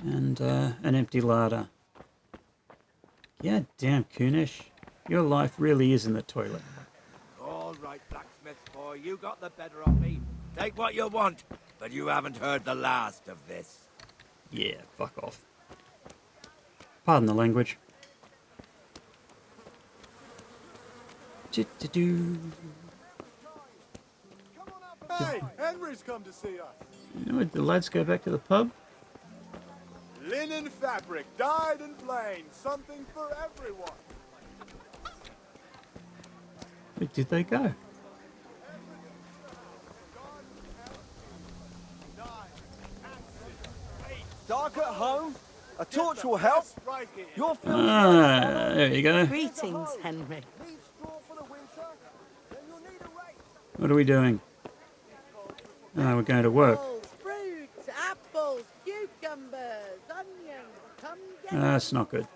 And an empty larder. God damn, Kunesh. Your life really is in the toilet. All right, blacksmith boy, you got the better of me. Take what you want, but you haven't heard the last of this. Yeah, fuck off. Pardon the language. Do-do-do. Hey, Henry's come to see us. You know what, the lads go back to the pub? Linen fabric, dyed and plain, something for everyone. Where did they go? Dark at home? A torch will help. Your There you go. Greetings, Henry. What are we doing? Oh, we're going to work. Fruits, apples, cucumbers, onions. Come get That's not good.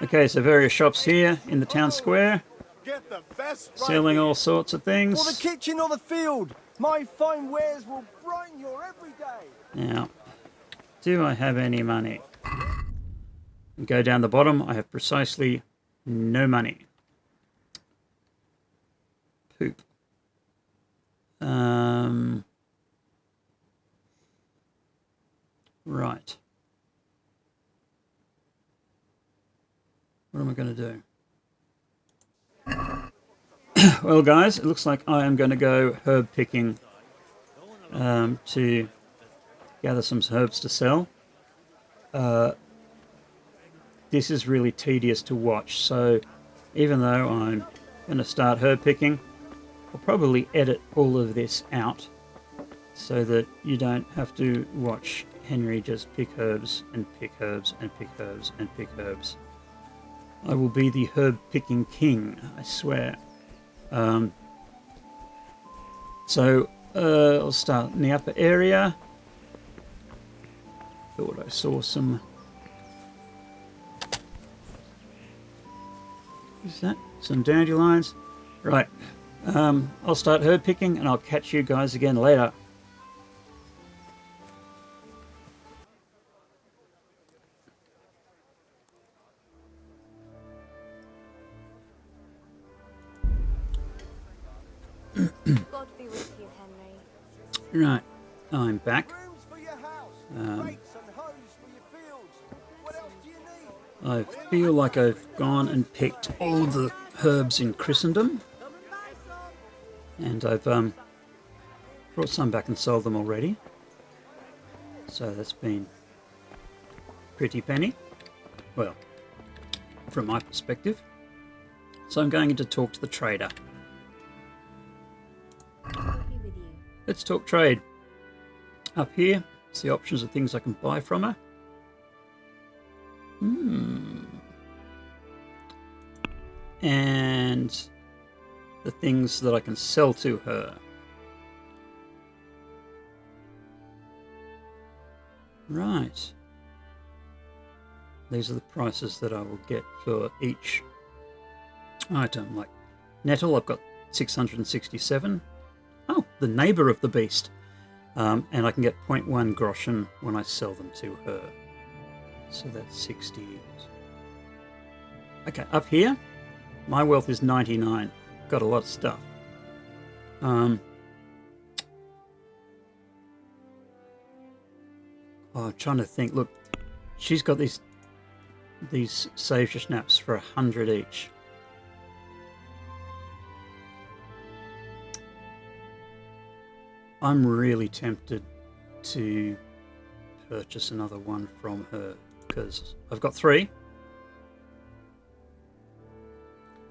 Okay, so various shops here in the town square. Get the best Selling all sorts of things. For the kitchen or the field. My fine wares will brighten your every day. Now, do I have any money? Go down the bottom. I have precisely no money. Poop. Right. What am I going to do? Well, guys, it looks like I am going to go herb picking to gather some herbs to sell. This is really tedious to watch, so even though I'm going to start herb picking, I'll probably edit all of this out so that you don't have to watch Henry just pick herbs and pick herbs and pick herbs and pick herbs. I will be the herb picking king, I swear. So I'll start in the upper area. Thought I saw some... Is that some dandelions? Right. I'll start herb picking and I'll catch you guys again later. God be with you, Henry. Right, I'm back. I feel like I've gone and picked all the herbs in Christendom. And I've brought some back and sold them already. So that's been pretty penny. Well, from my perspective. So I'm going in to talk to the trader. Let's talk trade. Up here, it's the options of things I can buy from her. And the things that I can sell to her. Right. These are the prices that I will get for each item. Like nettle, I've got 667. Oh, the neighbour of the beast. And I can get 0.1 groschen when I sell them to her. So that's 60. Okay, up here, my wealth is 99. Got a lot of stuff. I'm trying to think. Look, she's got these Savior Snaps for 100 each. I'm really tempted to purchase another one from her because I've got 3.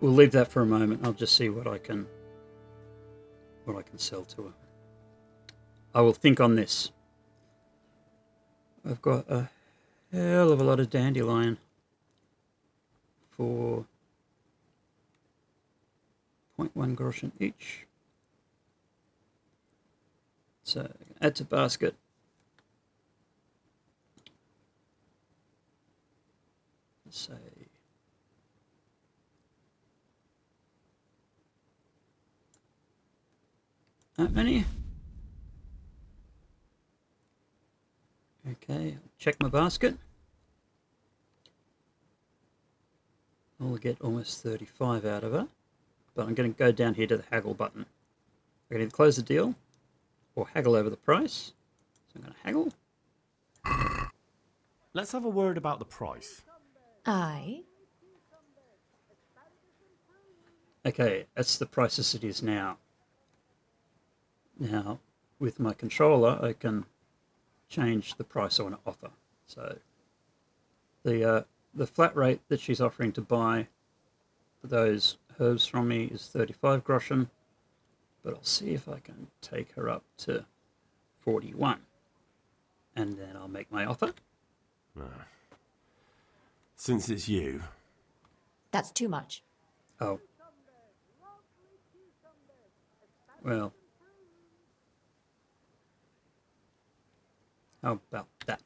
We'll leave that for a moment. I'll just see what I can sell to her. I will think on this. I've got a hell of a lot of dandelion for 0.1 groschen each. So add to basket. Let's say that many. Okay, check my basket. I'll get almost 35 out of her, but I'm going to go down here to the haggle button. I can either close the deal or haggle over the price. So I'm going to haggle. Let's have a word about the price. Aye. Okay, that's the price as it is now. Now, with my controller, I can change the price I want to offer. So the flat rate that she's offering to buy those herbs from me is 35 groschen, but I'll see if I can take her up to 41, and then I'll make my offer. Since it's you. That's too much. Oh. Well. How about that?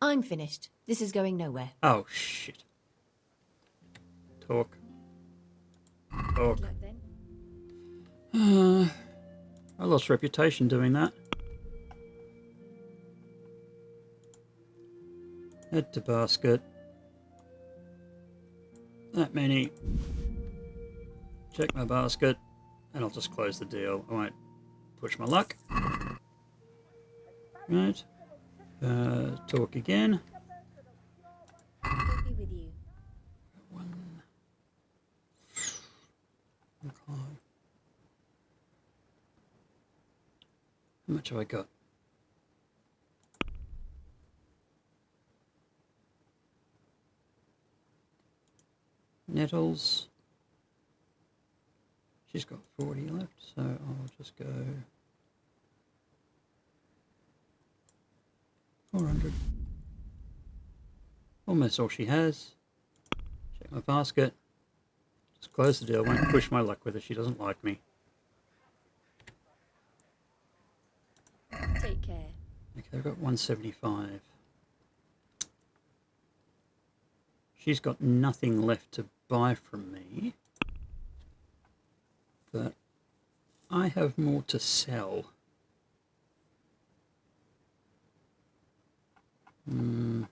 I'm finished. This is going nowhere. Oh, shit. Talk. Talk. Good luck then. I lost reputation doing that. Add to basket. That many. Check my basket. And I'll just close the deal. I won't push my luck. Right. Talk again. I'll be with you. Okay. How much have I got? Nettles. She's got 40 left, so I'll just go 400. Almost all she has. Check my basket. Just close the deal. Won't push my luck with her. She doesn't like me. Take care. Okay, I've got 175. She's got nothing left to buy from me. But I have more to sell. No.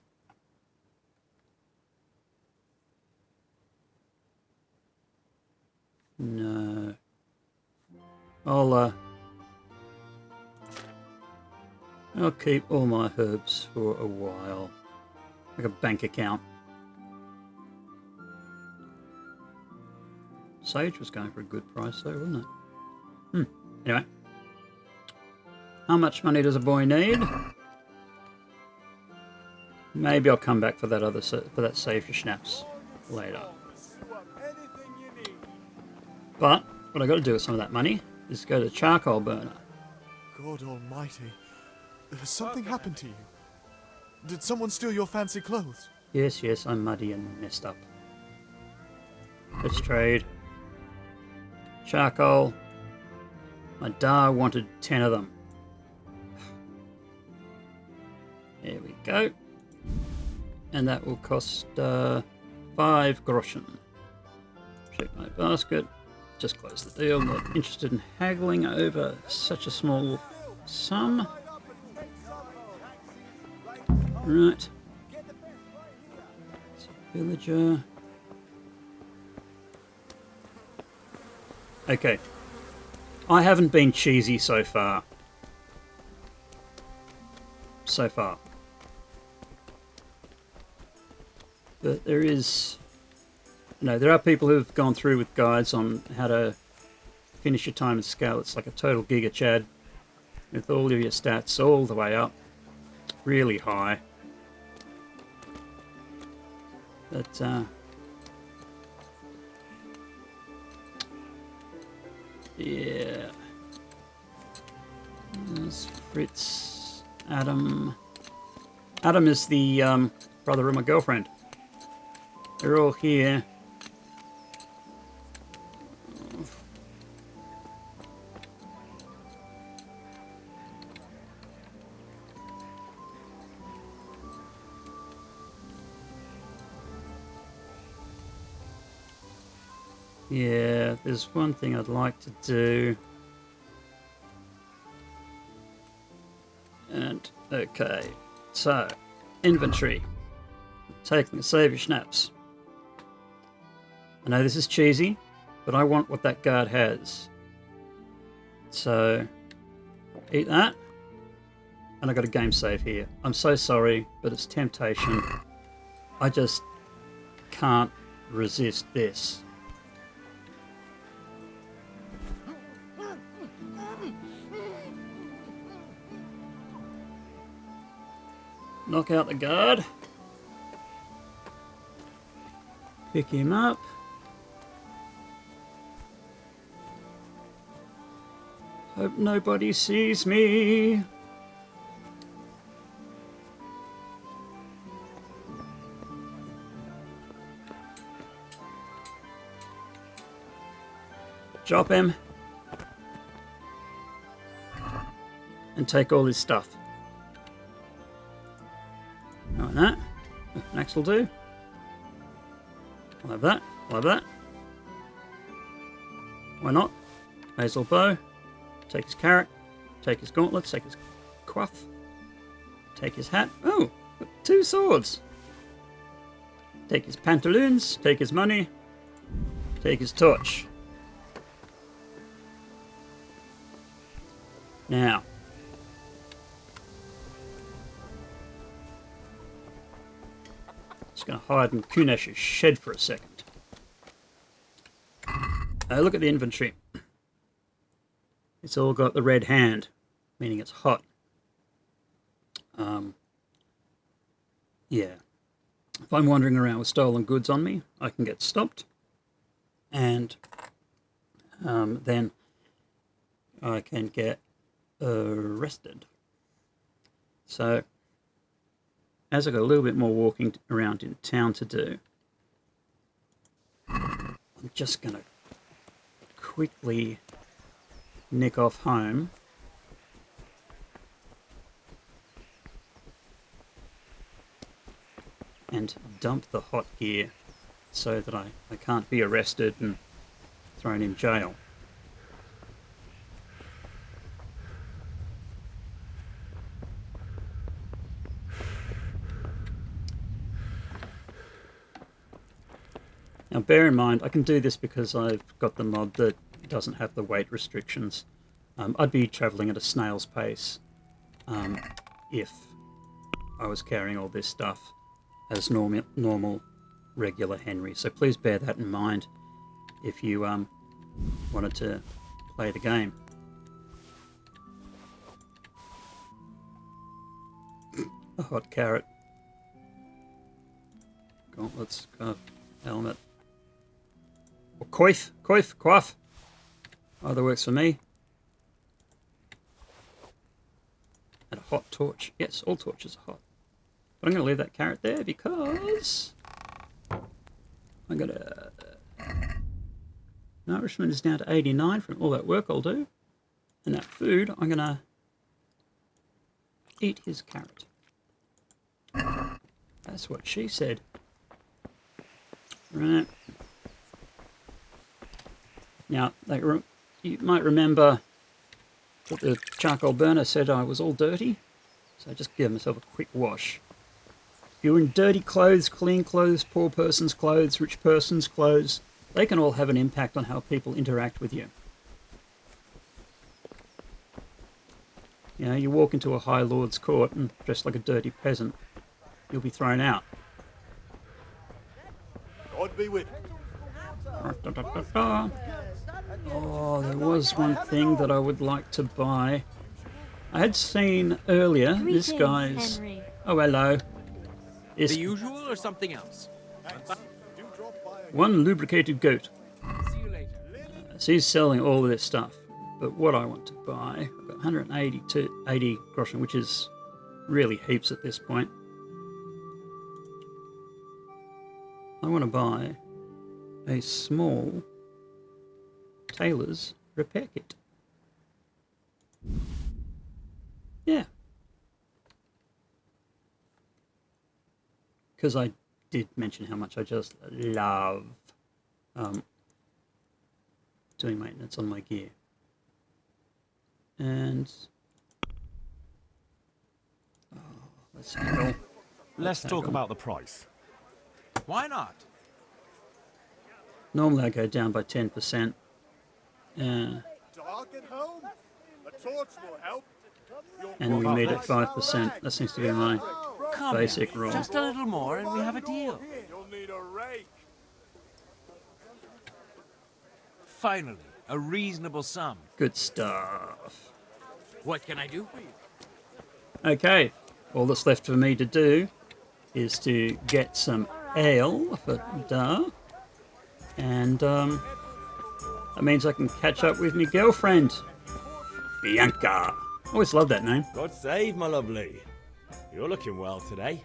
I'll keep all my herbs for a while. Like a bank account. Sage was going for a good price though, wasn't it? Anyway. How much money does a boy need? Maybe I'll come back for that other for that save schnapps later. But what I got to do with some of that money is go to the charcoal burner. God almighty. Has something happened to you? Did someone steal your fancy clothes? Yes, yes, I'm muddy and messed up. Let's trade. Charcoal. My Dar wanted 10 of them. There we go. And that will cost 5 groschen. Check my basket. Just close the deal. Not interested in haggling over such a small sum. Right. It's a villager. Okay. I haven't been cheesy so far. But there is, there are people who've gone through with guides on how to finish your time in Skalitz like a total giga chad, with all of your stats all the way up, really high. But yeah, there's Fritz, Adam. Adam is the brother of my girlfriend. They're all here. Yeah, there's one thing I'd like to do. And, okay, so, inventory. Taking a save your schnapps. I know this is cheesy, but I want what that guard has. So, eat that. And I got a game save here. I'm so sorry, but it's temptation. I just can't resist this. Knock out the guard. Pick him up. Hope nobody sees me. Drop him. And take all his stuff. Like that. Next will do. I'll have that. I'll have that. Why not? Hazel bow. Take his carrot. Take his gauntlets. Take his quaff. Take his hat. Oh, 2 swords. Take his pantaloons. Take his money. Take his torch. Now. Just going to hide in Kunesh's shed for a second. Look at the inventory. It's all got the red hand, meaning it's hot. Yeah. If I'm wandering around with stolen goods on me, I can get stopped. And then I can get arrested. So, as I've got a little bit more walking around in town to do, I'm just going to quickly nick off home and dump the hot gear so that I can't be arrested and thrown in jail. Now bear in mind, I can do this because I've got the mod that doesn't have the weight restrictions. I'd be travelling at a snail's pace if I was carrying all this stuff as normal regular Henry. So please bear that in mind. if you wanted to play the game. A hot carrot. Gauntlets, scarf, helmet. Or coif. Either works for me. And a hot torch. Yes, all torches are hot. But I'm going to leave that carrot there because I'm going to... Nourishment is down to 89 from all that work I'll do. And that food, I'm going to eat his carrot. That's what she said. Right. Now, you might remember that the charcoal burner said I was all dirty. So I just give myself a quick wash. If you're in dirty clothes, clean clothes, poor person's clothes, rich person's clothes, they can all have an impact on how people interact with you. You know, you walk into a high lord's court and dress like a dirty peasant, you'll be thrown out. God be with you. Oh, there was one thing that I would like to buy. I had seen earlier this guy's... Henry. Oh, hello. The usual or something else? One lubricated goat. See you later. So he's selling all of this stuff. But what I want to buy, I've got 180 to 80 groschen, which is really heaps at this point. I want to buy a small tailor's repair kit. Yeah. Because I did mention how much I just love doing maintenance on my gear. And let's talk about the price. Why not? Normally I go down by 10%. Dark at home? A torch will help. And we meet at 5%. That seems to be my basic rule. Just a little more and we have a deal. You'll need a rake. Finally, a reasonable sum. Good stuff. What can I do for you? Okay, all that's left for me to do is to get some ale for Da. And that means I can catch up with my girlfriend, Bianca. Always loved that name. God save, my lovely. You're looking well today.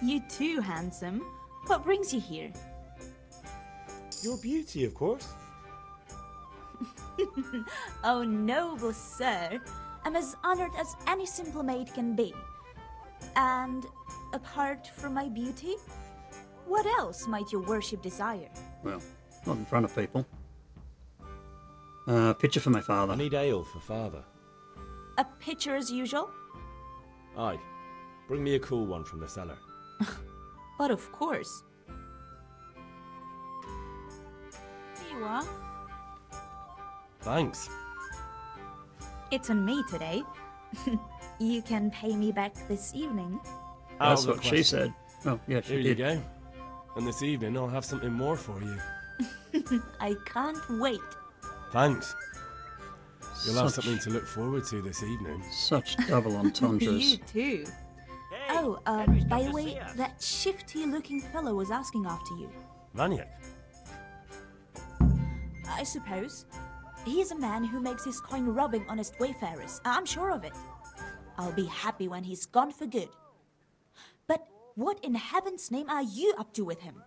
You too, handsome. What brings you here? Your beauty, of course. Oh, noble sir. I'm as honored as any simple maid can be. And apart from my beauty, what else might your worship desire? Well, not in front of people. Picture for my father. I need ale for father. A pitcher as usual? Aye. Bring me a cool one from the cellar. But of course. Here you are. Thanks. It's on me today. You can pay me back this evening. That's what she said. Oh, yeah, she Here did. you go. And this evening I'll have something more for you. I can't wait. Thanks. You'll have something to look forward to this evening. Such double entendres. You too. By the way, that shifty-looking fellow was asking after you. Vaniak? I suppose. He's a man who makes his coin robbing honest wayfarers. I'm sure of it. I'll be happy when he's gone for good. But what in heaven's name are you up to with him?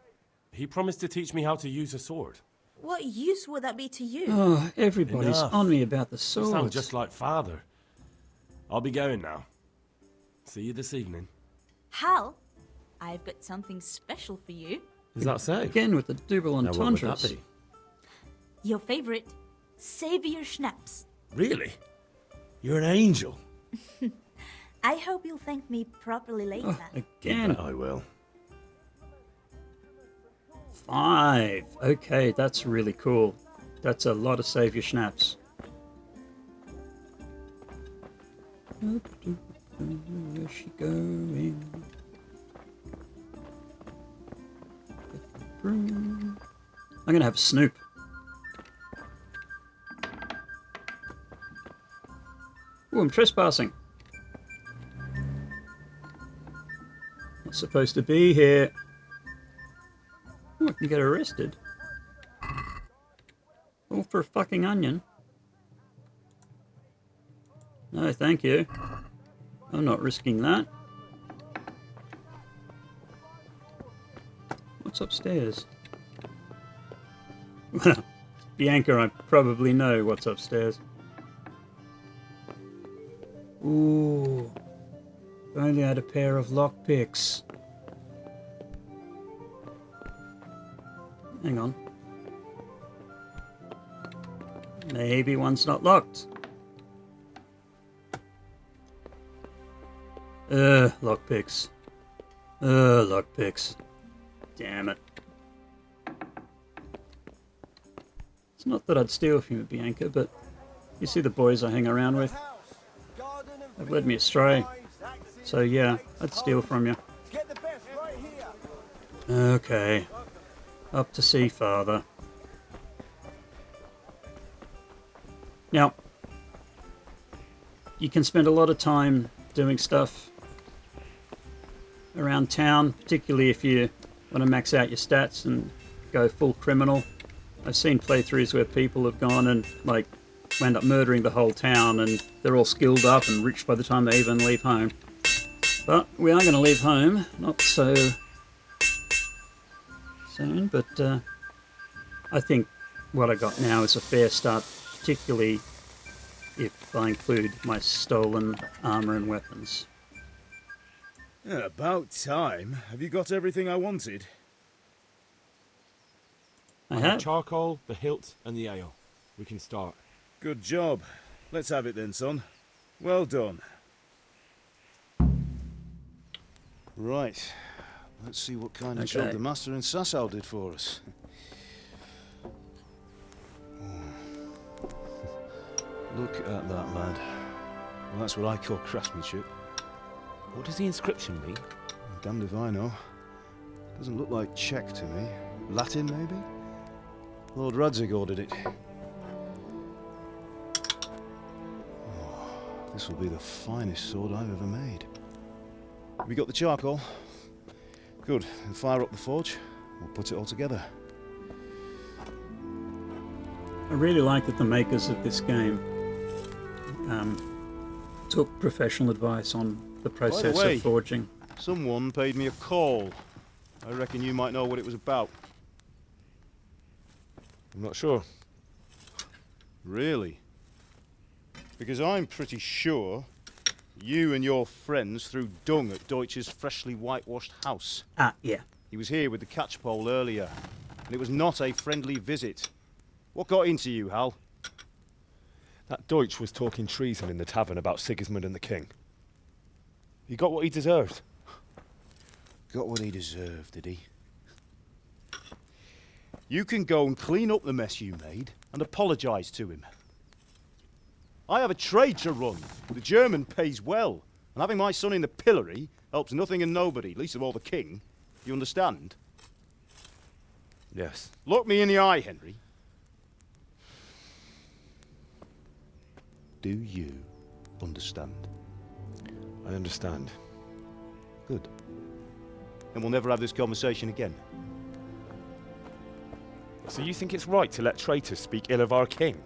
He promised to teach me how to use a sword. What use would that be to you? Oh, everybody's Enough. on me about the You swords. sound just like father. I'll be going now. See you this evening. Hal, I've got something special for you. Is that so? Again with the double Now, what would entendres. that be? Your favorite, Savior Schnapps. Really? You're an angel. I hope you'll thank me properly later. Again. You bet I will. 5. Okay, that's really cool. That's a lot of Savior Schnapps. Where's she going? I'm gonna have a snoop. Oh, I'm trespassing. Not supposed to be here. Oh, I can get arrested. All for a fucking onion. No, thank you. I'm not risking that. What's upstairs? Well, Bianca, I probably know what's upstairs. Ooh. If only I had a pair of lockpicks. Hang on. Maybe one's not locked. Lockpicks. Lockpicks. Damn it. It's not that I'd steal from you, Bianca, but you see the boys I hang around with? They've led me astray. So yeah, I'd steal from you. Okay. Up to sea, father. Now, you can spend a lot of time doing stuff around town, particularly if you want to max out your stats and go full criminal. I've seen playthroughs where people have gone and like end up murdering the whole town and they're all skilled up and rich by the time they even leave home. But we are going to leave home, not so soon, but I think what I got now is a fair start, particularly if I include my stolen armour and weapons. About time. Have you got everything I wanted? I have charcoal, the hilt, and the ale. We can start. Good job. Let's have it then, son. Well done. Right. Let's see what kind of job the master in Sasau did for us. Look at that, lad. Well, that's what I call craftsmanship. What does the inscription mean? Damned if I know. Doesn't look like Czech to me. Latin, maybe? Lord Radzig ordered it. Oh, this will be the finest sword I've ever made. Have we got the charcoal? Good. Then fire up the forge. We'll put it all together. I really like that the makers of this game took professional advice on the process of forging. Someone paid me a call. I reckon you might know what it was about. I'm not sure. Really? Because I'm pretty sure you and your friends threw dung at Deutsch's freshly whitewashed house. Ah, yeah. He was here with the catchpole earlier, and it was not a friendly visit. What got into you, Hal? That Deutsch was talking treason in the tavern about Sigismund and the king. He got what he deserved. Got what he deserved, did he? You can go and clean up the mess you made and apologise to him. I have a trade to run. The German pays well, and having my son in the pillory helps nothing and nobody, least of all the king. You understand? Yes. Look me in the eye, Henry. Do you understand? I understand. Good. Then we'll never have this conversation again. So you think it's right to let traitors speak ill of our king?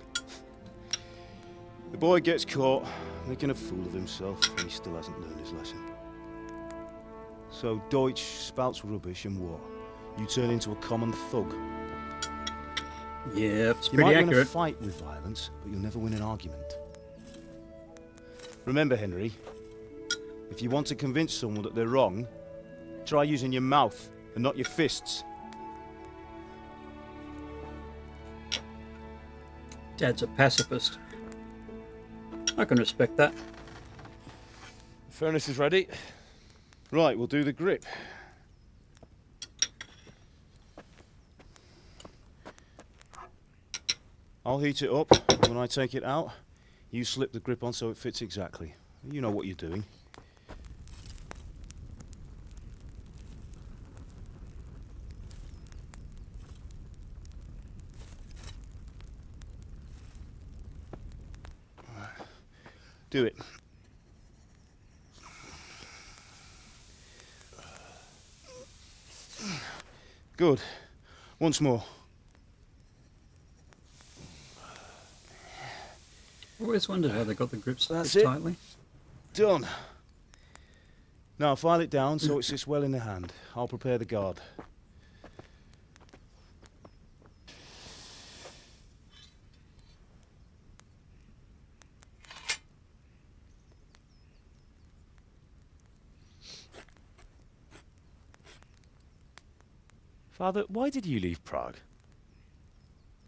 The boy gets caught, making a fool of himself, and he still hasn't learned his lesson. So Deutsch spouts rubbish, and what? You turn into a common thug. Yep, it's you pretty might win a accurate. fight with violence, but you'll never win an argument. Remember, Henry, if you want to convince someone that they're wrong, try using your mouth and not your fists. Dad's a pacifist. I can respect that. The furnace is ready. Right, we'll do the grip. I'll heat it up. When I take it out, you slip the grip on so it fits exactly. You know what you're doing. Do it. Good. Once more. Always wondered how they got the grips That's this it. tightly. Done. Now file it down so it sits well in the hand. I'll prepare the guard. Father, why did you leave Prague?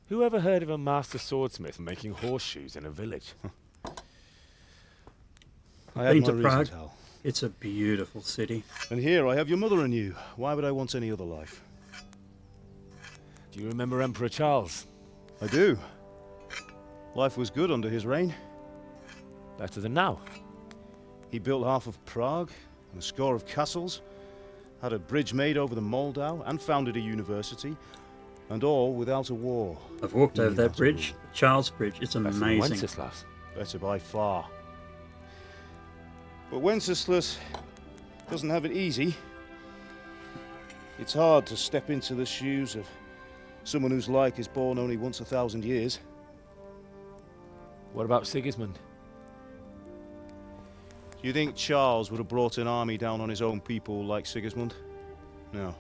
Who ever heard of a master swordsmith making horseshoes in a village? I had Been my to reasons, Prague. Hal. It's a beautiful city. And here I have your mother and you. Why would I want any other life? Do you remember Emperor Charles? I do. Life was good under his reign. Better than now. He built half of Prague and a score of castles, had a bridge made over the Moldau, and founded a university, and all without a war. I've walked over that bridge, Charles Bridge. It's amazing. Wenceslas. Better by far. But Wenceslas doesn't have it easy. It's hard to step into the shoes of someone whose like is born only once 1,000 years. What about Sigismund? Do you think Charles would have brought an army down on his own people like Sigismund? No.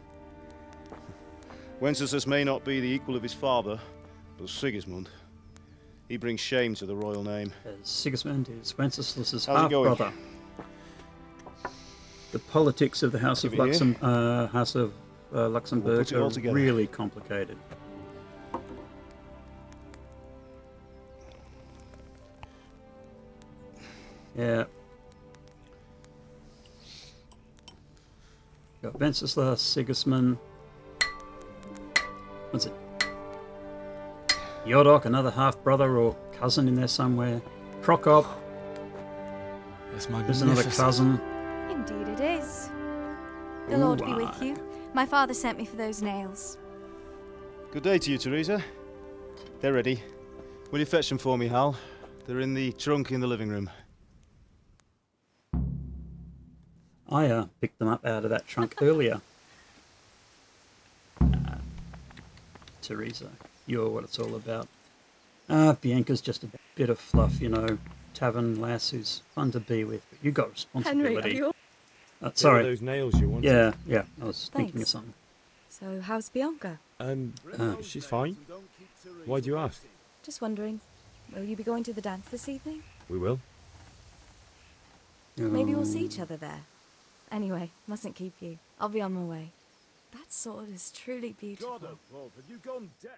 Wenceslas may not be the equal of his father, but Sigismund, he brings shame to the royal name. Sigismund is Wenceslas's How's it going? half-brother. The politics of the House of, Give it here. Luxembourg We'll put it all are together. really complicated. Yeah. Got Wenceslas, Sigismund. What's it? Yodok, another half-brother or cousin in there somewhere. Prokop. That's There's another magnificent. cousin. Indeed it is. The Lord be Ooh, with you. My father sent me for those nails. Good day to you, Teresa. They're ready. Will you fetch them for me, Hal? They're in the trunk in the living room. I picked them up out of that trunk earlier. Teresa, you're what it's all about. Bianca's just a bit of fluff, you know, tavern lass who's fun to be with. But you got responsibility. Henry, are you sorry. Those nails you wanted. Yeah, I was thinking of Thanks. something. So, how's Bianca? She's fine. Why do you ask? Just wondering, will you be going to the dance this evening? We will. Maybe we'll see each other there. Anyway, mustn't keep you. I'll be on my way. That sword is truly beautiful. God above, have you gone deaf?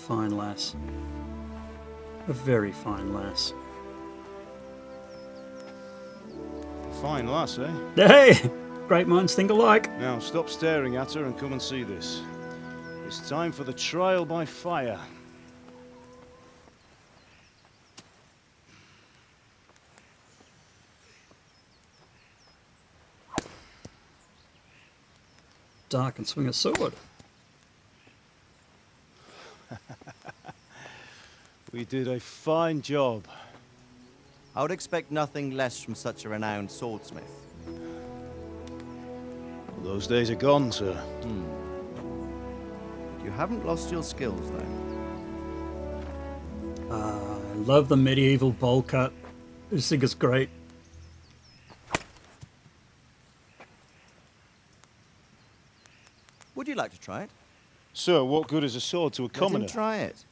Fine lass. A very fine lass. Fine lass, eh? Hey! Great minds think alike. Now stop staring at her and come and see this. It's time for the trial by fire. Dark and swing a sword. We did a fine job. I would expect nothing less from such a renowned swordsmith. Well, those days are gone, sir. You haven't lost your skills, though. I love the medieval bowl cut. This thing is great. Would you like to try it? Sir, what good is a sword to a Let commoner? him try it.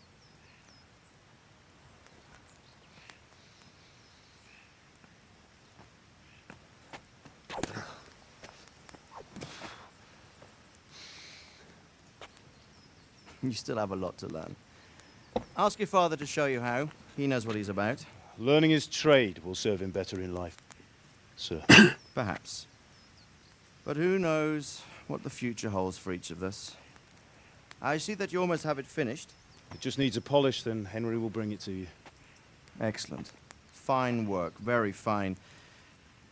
You still have a lot to learn. Ask your father to show you how. He knows what he's about. Learning his trade will serve him better in life, sir. Perhaps. But who knows what the future holds for each of us. I see that you almost have it finished. It just needs a polish, then Henry will bring it to you. Excellent. Fine work, very fine.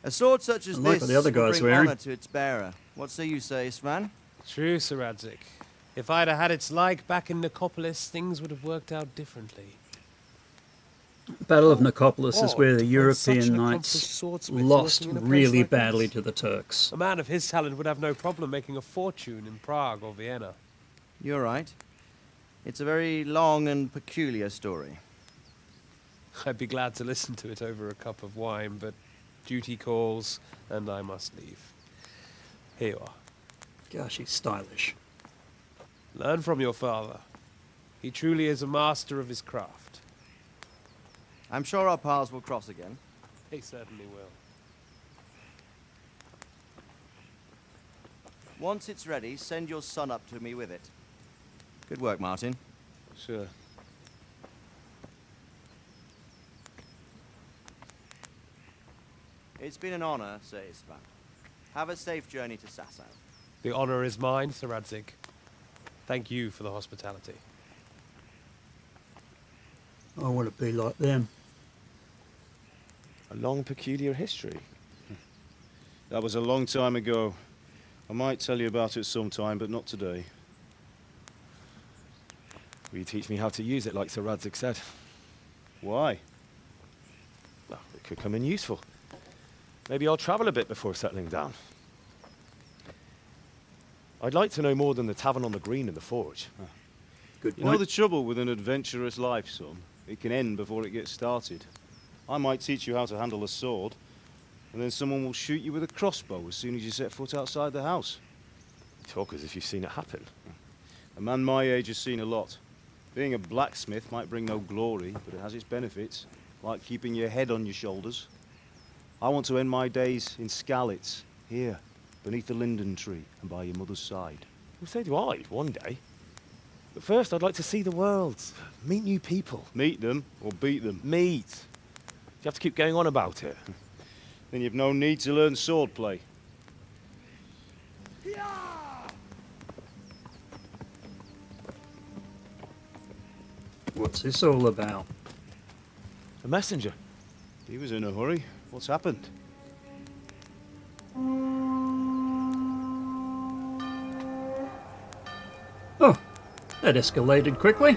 A sword such as I like this what the other will guy's bring wearing. honor to its bearer. What say you, Svan? True, Sir Radzik. If I'd have had its like back in Nicopolis, things would have worked out differently. Battle of Nicopolis is where the Such an European accomplished knights swordsmith lost working in a place really like badly this. to the Turks. A man of his talent would have no problem making a fortune in Prague or Vienna. You're right. It's a very long and peculiar story. I'd be glad to listen to it over a cup of wine, but duty calls, and I must leave. Here you are. Gosh, he's stylish. Learn from your father. He truly is a master of his craft. I'm sure our paths will cross again. He certainly will. Once it's ready, send your son up to me with it. Good work, Martin. Sure. It's been an honor, Sir István. Have a safe journey to Sasau. The honor is mine, Sir Radzig. Thank you for the hospitality. I want to be like them. A long, peculiar history. That was a long time ago. I might tell you about it sometime, but not today. Will you teach me how to use it like Sir Radzig said? Why? Well, it could come in useful. Maybe I'll travel a bit before settling down. I'd like to know more than the tavern on the green and the forge. Good You know the trouble with an adventurous life, son? It can end before it gets started. I might teach you how to handle a sword, and then someone will shoot you with a crossbow as soon as you set foot outside the house. You talk as if you've seen it happen. A man my age has seen a lot. Being a blacksmith might bring no glory, but it has its benefits, like keeping your head on your shoulders. I want to end my days in Skalitz, here, beneath the linden tree and by your mother's side. Well, so do I, one day. But first, I'd like to see the world, meet new people. Meet them or beat them? Meet. You have to keep going on about it. Then you've no need to learn swordplay. What's this all about? A messenger. He was in a hurry. What's happened? Oh, that escalated quickly.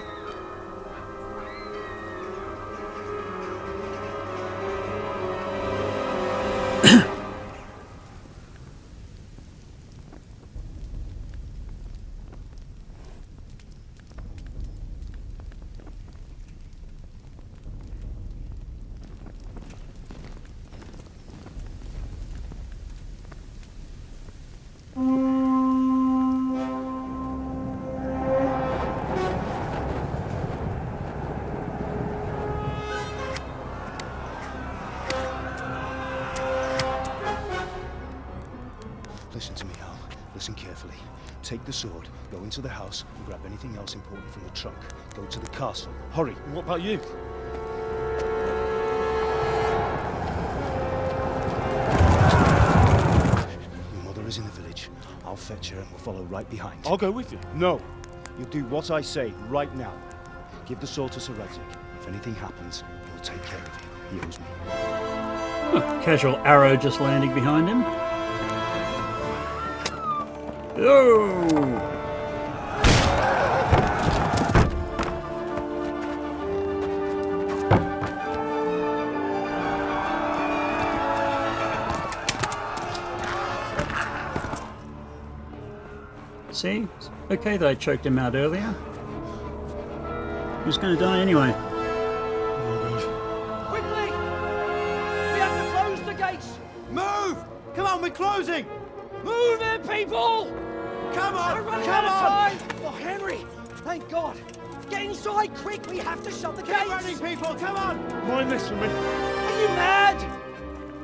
Listen to me, Al. Listen carefully. Take the sword, go into the house, and grab anything else important from the trunk. Go to the castle. Hurry. And what about you? Your mother is in the village. I'll fetch her and we'll follow right behind. I'll go with you. No. You'll do what I say right now. Give the sword to Sir Radzig. If anything happens, he'll take care of you. He owes me. Oh, casual arrow just landing behind him. Oh! See? Okay that I choked him out earlier. He was going to die anyway. Quickly! We have to close the gates! Move! Come on, we're closing! Move in, people! Come on! We're running Come out of on! time! Oh, Henry! Thank God! Get inside, quick! We have to shut the gates! Keep running, people! Come on! Mind this for me. Are you mad?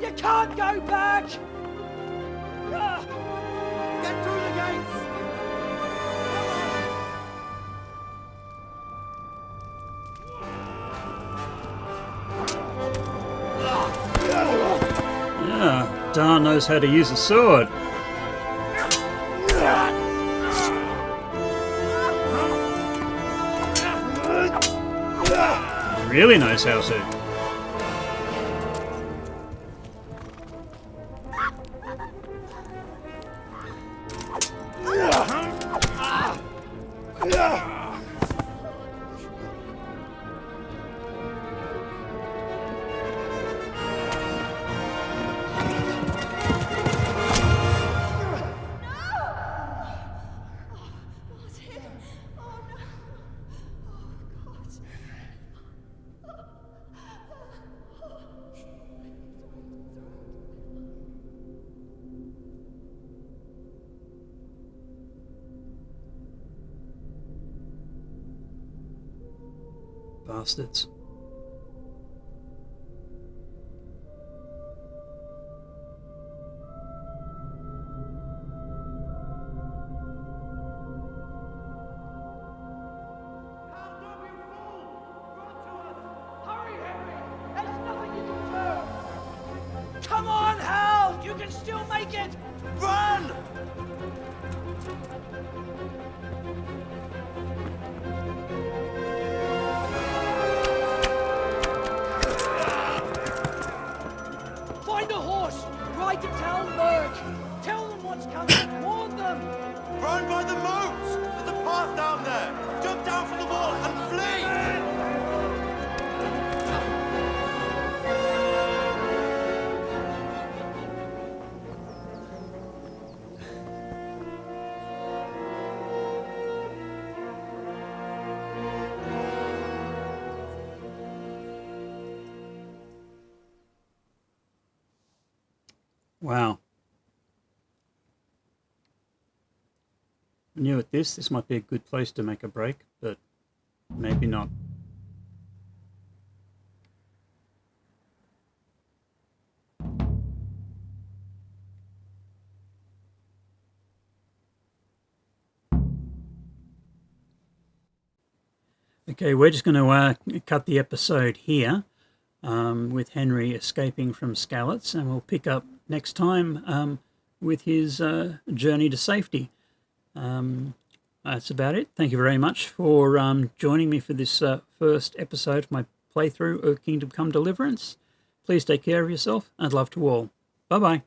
You can't go back! Ah! Get through the gates! Yeah, Dan knows how to use a sword. He really knows how to. Bastards. Come on, Hal! You can still make it! Run! Find a horse! Ride to Talmberg! Tell them what's coming! Warn them! Run by the moat! There's a path down there! Jump down from the wall and flee! Wow. I knew at this might be a good place to make a break, but maybe not. Okay, we're just going to cut the episode here with Henry escaping from Skalitz, and we'll pick up next time with his journey to safety. That's about it. Thank you very much for joining me for this first episode of my playthrough of Kingdom Come Deliverance. Please take care of yourself and love to all. Bye-bye.